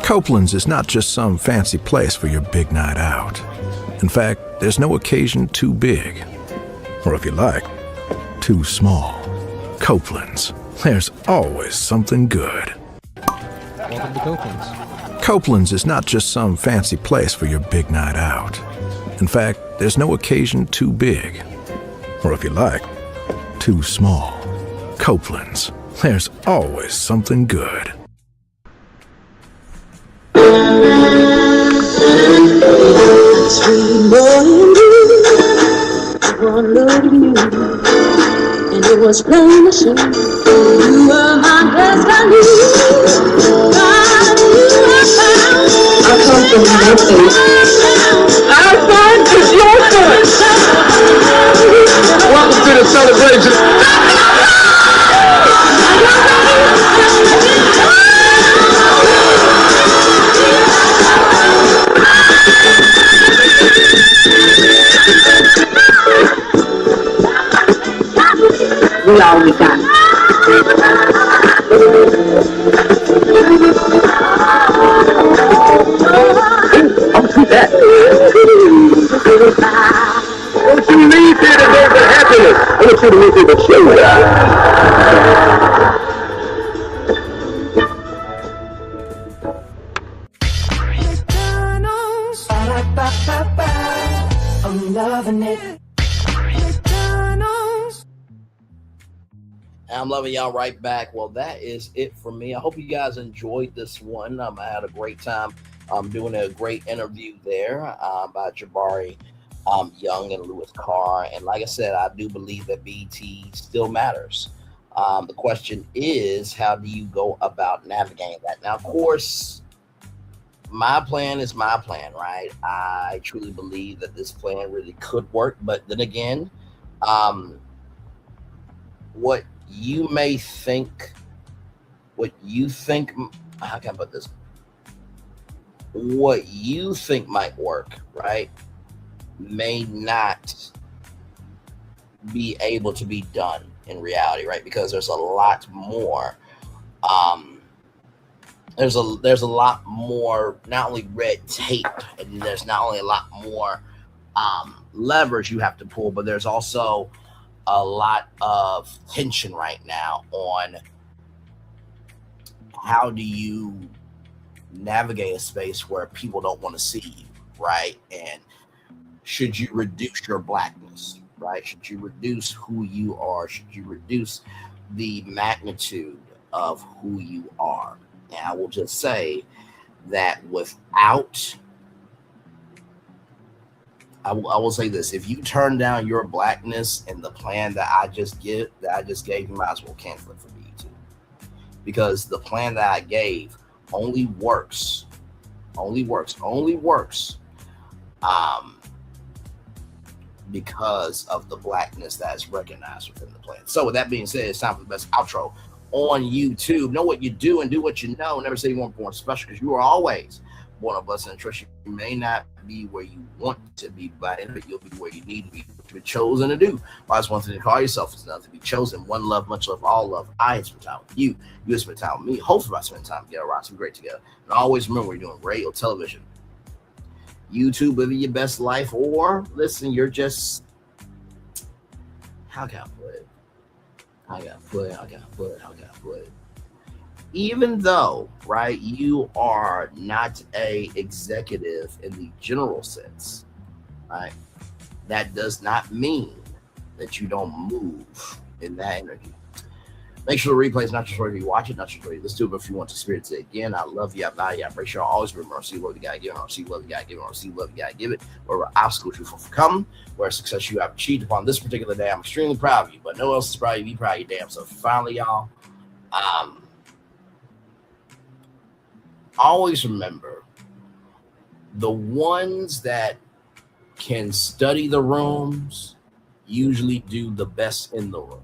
Copeland's is not just some fancy place for your big night out. In fact, there's no occasion too big, or if you like, too small. Copeland's, there's always something good. Welcome to Copeland's. Copeland's is not just some fancy place for your big night out. In fact, there's no occasion too big, or if you like, too small. Copeland's, there's always something good. Sweet boy and blue, one loved you, and it was plain to see you were my destiny. God, you were found. I come from your face. Our son is your son. Welcome to the celebration. We all we got. I'll see that. Don't you leave here today with happiness. I want you to leave here with I'm loving it. I'm loving y'all right back. Well, that is it for me. I hope you guys enjoyed this one. I had a great time doing a great interview there by Jabari Young and Lewis Carr. And like I said, I do believe that BET still matters. The question is, how do you go about navigating that? Now, of course, my plan is my plan, right? I truly believe that this plan really could work. But then again, what you may think, how can I put this? What you think might work, right, may not be able to be done in reality, right? Because there's a lot more. There's a lot more, not only red tape, and there's not only a lot more levers you have to pull, but there's also a lot of tension right now on how do you navigate a space where people don't want to see you, right? And should you reduce your blackness, right? Should you reduce who you are? Should you reduce the magnitude of who you are? And I will just say that I will say this: if you turn down your blackness and the plan that I just gave, you might as well cancel it for BET, because the plan that I gave only works, because of the blackness that is recognized within the plan. So with that being said, it's time for the best outro on YouTube. Know what you do and do what you know. Never say you weren't born special, because you are always born of blessing and trust. You may not be where you want to be, but you'll be where you need to be, what you've been chosen to do. Why is one thing to call yourself is another to be chosen. One love, much love, all love. I spend time with you. You spend time with me. Hopefully, I spend time together, right? So great together. And always remember, we're doing radio, television, YouTube, living your best life, or listen, you're just, how can I put it? Even though, right, you are not a executive in the general sense, right, that does not mean that you don't move in that energy. Make sure the replay is not just for you watch it, not just for you listen to it, but if you want to experience it again, I love you, I value you, I appreciate you. Always remember, see what you gotta give, or see what you gotta give, or see what you gotta give it, where obstacles you overcome, where success you have achieved upon this particular day. I'm extremely proud of you, but no one else is proud of you. Be proud of you, damn. So finally, y'all, always remember, the ones that can study the rooms usually do the best in the rooms.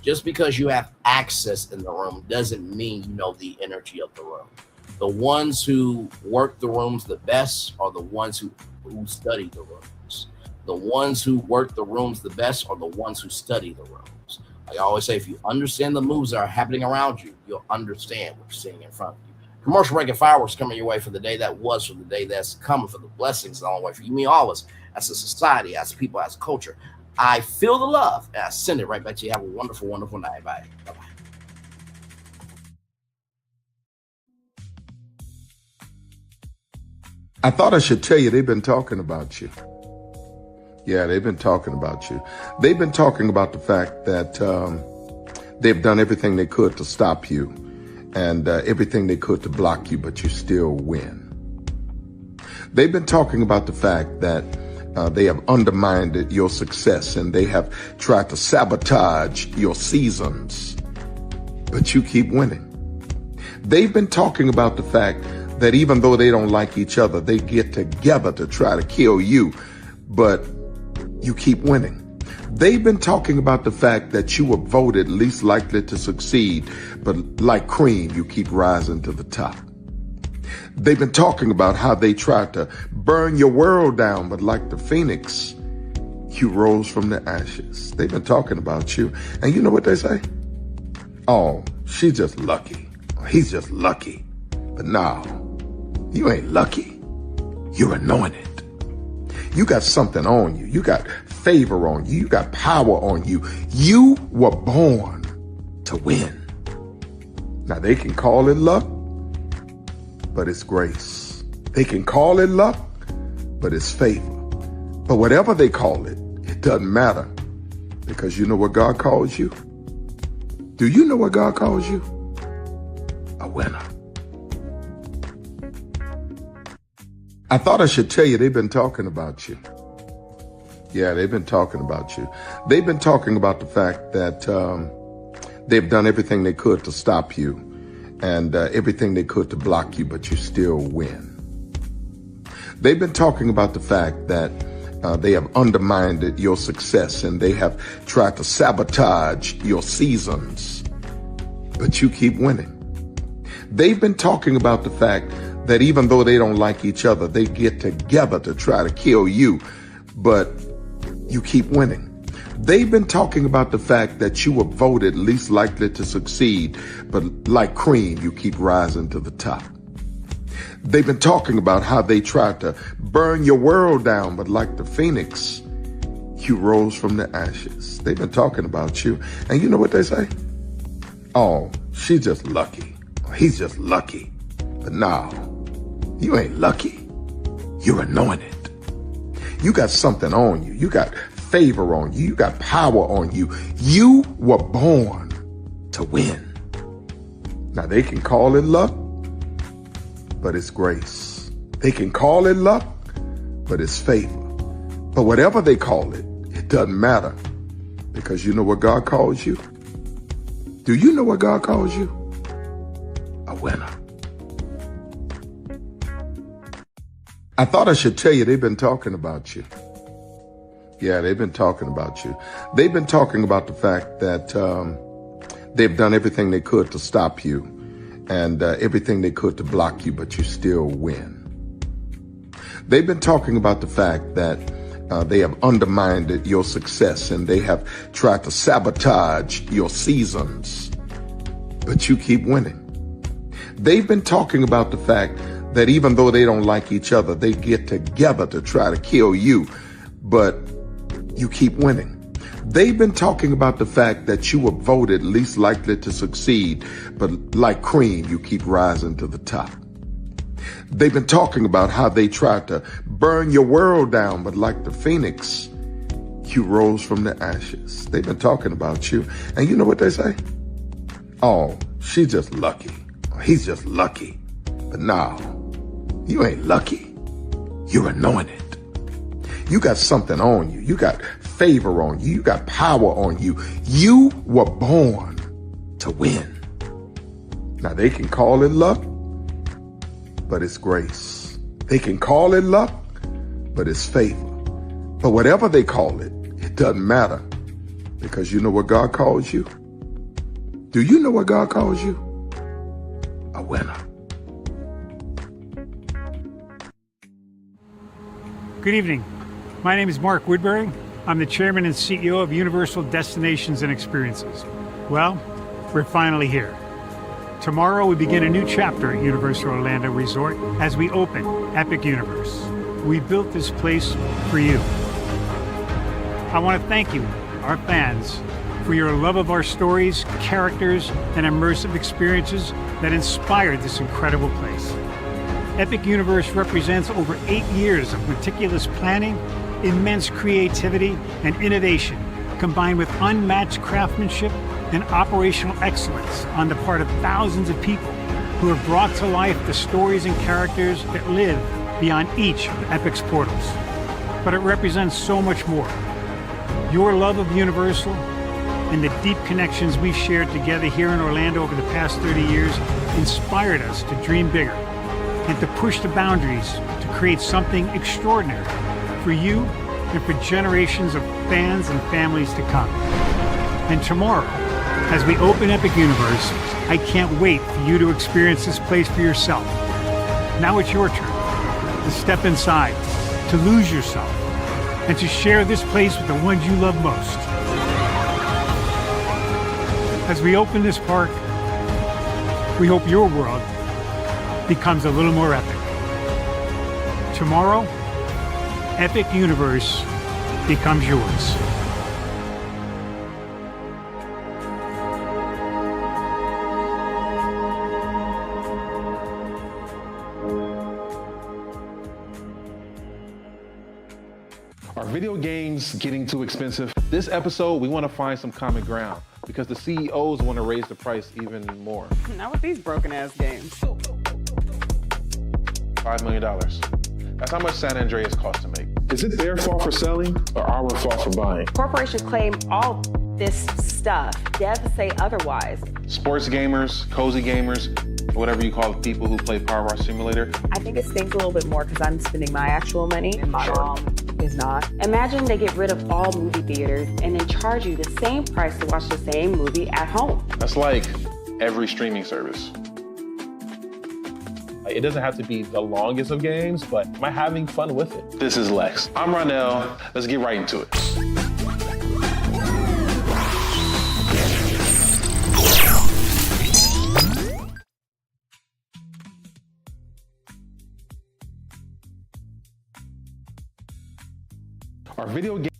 Just because you have access in the room doesn't mean you know the energy of the room. The ones who work the rooms the best are the ones who study the rooms. The ones who work the rooms the best are the ones who study the rooms. Like I always say, if you understand the moves that are happening around you, you'll understand what you're seeing in front of you. Commercial break and fireworks coming your way for the day that was, for the day that's coming, for the blessings along the way for you, me, all of us, as a society, as people, as a culture. I feel the love, and I send it right back to you. Have a wonderful, wonderful night. Bye. Bye-bye. I thought I should tell you, they've been talking about you. Yeah, they've been talking about you. They've been talking about the fact that they've done everything they could to stop you and everything they could to block you, but you still win. They've been talking about the fact that they have undermined your success and they have tried to sabotage your seasons, but you keep winning. They've been talking about the fact that even though they don't like each other, they get together to try to kill you, but you keep winning. They've been talking about the fact that you were voted least likely to succeed, but like cream, you keep rising to the top. They've been talking about how they tried to burn your world down, but like the phoenix, you rose from the ashes. They've been talking about you. And you know what they say? Oh, she's just lucky. He's just lucky. But no, you ain't lucky. You're anointed. You got something on you. You got favor on you. You got power on you. You were born to win. Now they can call it luck, but it's grace. They can call it luck, but it's favor. But whatever they call it, it doesn't matter, because you know what God calls you? Do you know what God calls you? A winner. I thought I should tell you, they've been talking about you. Yeah, they've been talking about you. They've been talking about the fact that they've done everything they could to stop you and everything they could to block you, but you still win. They've been talking about the fact that they have undermined your success and they have tried to sabotage your seasons, but you keep winning. They've been talking about the fact that even though they don't like each other, they get together to try to kill you, but you keep winning. They've been talking about the fact that you were voted least likely to succeed, but like cream, you keep rising to the top. They've been talking about how they tried to burn your world down, but like the phoenix, you rose from the ashes. They've been talking about you. And you know what they say? Oh, she's just lucky. He's just lucky. But no, you ain't lucky. You're anointed. You got something on you. You got favor on you. You got power on you. You were born to win. Now they can call it luck, but it's grace. They can call it luck, but it's favor. But whatever they call it, it doesn't matter, because you know what God calls you? Do you know what God calls you? A winner. I thought I should tell you, they've been talking about you. Yeah, they've been talking about you. They've been talking about the fact that they've done everything they could to stop you and everything they could to block you, but you still win. They've been talking about the fact that they have undermined your success and they have tried to sabotage your seasons, but you keep winning. They've been talking about the fact that even though they don't like each other, they get together to try to kill you, but you keep winning. They've been talking about the fact that you were voted least likely to succeed, but like cream, you keep rising to the top. They've been talking about how they tried to burn your world down, but like the phoenix, you rose from the ashes. They've been talking about you. And you know what they say? Oh, she's just lucky. He's just lucky. But no, you ain't lucky. You're anointed. You got something on you. You got favor on you. You got power on you. You were born to win. Now they can call it luck, but it's grace. They can call it luck, but it's favor. But whatever they call it, it doesn't matter, because you know what God calls you? Do you know what God calls you? A winner. Good evening. My name is Mark Woodbury. I'm the chairman and CEO of Universal Destinations and Experiences. Well, we're finally here. Tomorrow we begin a new chapter at Universal Orlando Resort as we open Epic Universe. We built this place for you. I want to thank you, our fans, for your love of our stories, characters, and immersive experiences that inspired this incredible place. Epic Universe represents over 8 years of meticulous planning, immense creativity, and innovation, combined with unmatched craftsmanship and operational excellence on the part of thousands of people who have brought to life the stories and characters that live beyond each of Epic's portals. But it represents so much more. Your love of Universal and the deep connections we've shared together here in Orlando over the past 30 years inspired us to dream bigger and to push the boundaries to create something extraordinary for you and for generations of fans and families to come. And tomorrow, as we open Epic Universe, I can't wait for you to experience this place for yourself. Now it's your turn to step inside, to lose yourself, and to share this place with the ones you love most. As we open this park, we hope your world becomes a little more epic. Tomorrow, Epic Universe becomes yours. Are video games getting too expensive? This episode, we want to find some common ground because the CEOs want to raise the price even more. Not with these broken ass games. $5 million. That's how much San Andreas costs to make. Is it their fault for selling or our fault for buying? Corporations claim all this stuff. Devs say otherwise. Sports gamers, cozy gamers, whatever you call the people who play Power Wash Simulator. I think it stings a little bit more because I'm spending my actual money and my mom is not. Imagine they get rid of all movie theaters and then charge you the same price to watch the same movie at home. That's like every streaming service. It doesn't have to be the longest of games, but am I having fun with it? This is Lex. I'm Ronell. Let's get right into it. Our video game.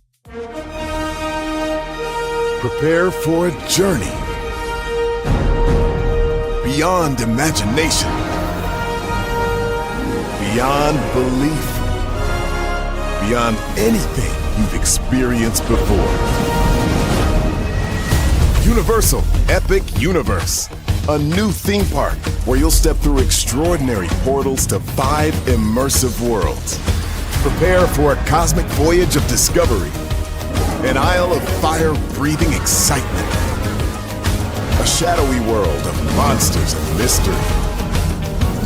Prepare for a journey beyond imagination, beyond belief, beyond anything you've experienced before. Universal Epic Universe, a new theme park where you'll step through extraordinary portals to 5 immersive worlds. Prepare for a cosmic voyage of discovery, an isle of fire-breathing excitement, a shadowy world of monsters and mystery,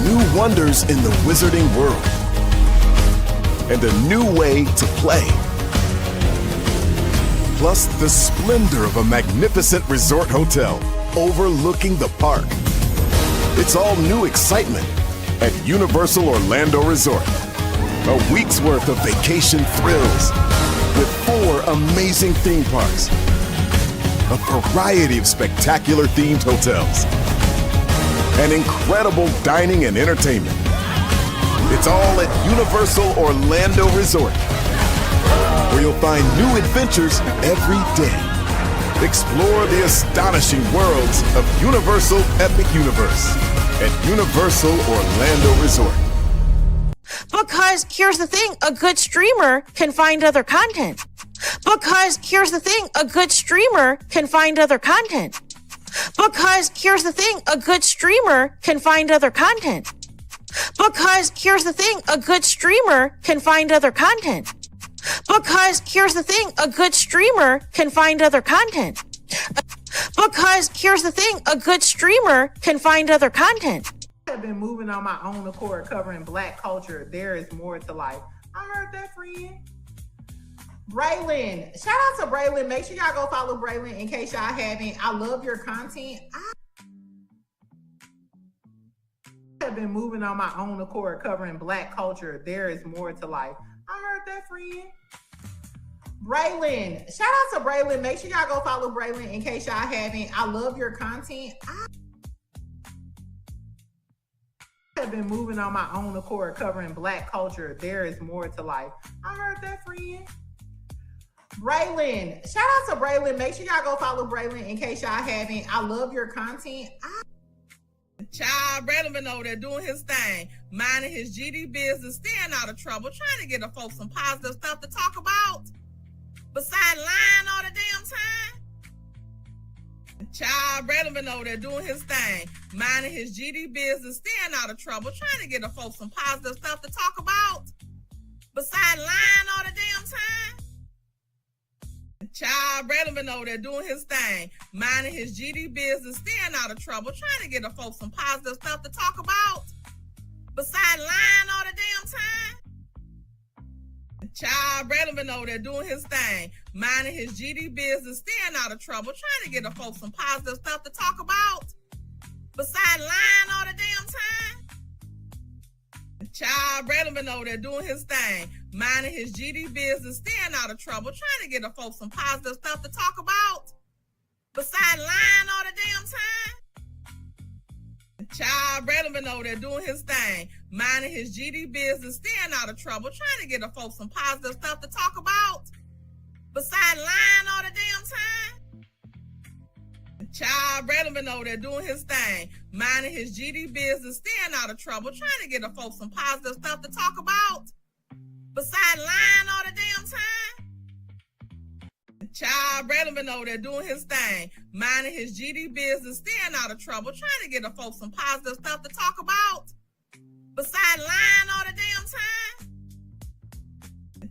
new wonders in the wizarding world, and a new way to play. Plus the splendor of a magnificent resort hotel overlooking the park. It's all new excitement at Universal Orlando Resort. A week's worth of vacation thrills with 4 amazing theme parks, a variety of spectacular themed hotels, and incredible dining and entertainment. It's all at Universal Orlando Resort, where you'll find new adventures every day. Explore the astonishing worlds of Universal Epic Universe at Universal Orlando Resort. Because here's the thing, a good streamer can find other content. Because here's the thing, a good streamer can find other content. Because here's the thing, a good streamer can find other content. Because here's the thing, a good streamer can find other content. Because here's the thing, a good streamer can find other content. Because here's the thing, a good streamer can find other content. Have been moving on my own accord, covering Black culture. There is more to life. I heard that, friend. Braylon, shout out to Braylon. Make sure y'all go follow Braylon in case y'all haven't. I love your content. I have been moving on my own accord, covering Black culture. There is more to life. I heard that, friend. Braylon, shout out to Braylon. Make sure y'all go follow Braylon in case y'all haven't. I love your content. have been moving on my own accord, covering Black culture. There is more to life. I heard that, friend. Braylon, shout out to Braylon. Make sure y'all go follow Braylon in case y'all haven't. I love your content. Child, Braylon been over there doing his thing, minding his GD business, staying out of trouble, trying to get the folks some positive stuff to talk about. Besides lying all the damn time. Child, Braylon been over there doing his thing, minding his GD business, staying out of trouble, trying to get the folks some positive stuff to talk about. Besides lying all the damn time. Child, Braylon been over there doing his thing, minding his GD business, staying out of trouble, trying to get the folks some positive stuff to talk about. Besides lying all the damn time. Child, Braylon been over there doing his thing, minding his GD business, staying out of trouble, trying to get the folks some positive stuff to talk about. Besides lying all the damn time. Child, Braylon been over there doing his thing, minding his GD business, staying out of trouble, trying to get the folks some positive stuff to talk about. Besides lying all the damn time. Child, Braylon been over there doing his thing, minding his GD business, staying out of trouble, trying to get the folks some positive stuff to talk about. Besides lying all the damn time. Child, Braylon been over there doing his thing, minding his GD business, staying out of trouble, trying to get the folks some positive stuff to talk about. Besides lying all the damn time. Child, Braylon been over there doing his thing, minding his GD business, staying out of trouble, trying to get the folks some positive stuff to talk about. Besides lying all the damn time.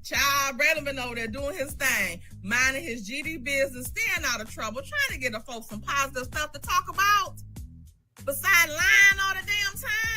Child, Braylon been over there doing his thing, minding his GD business, staying out of trouble, trying to get the folks some positive stuff to talk about. Besides lying all the damn time.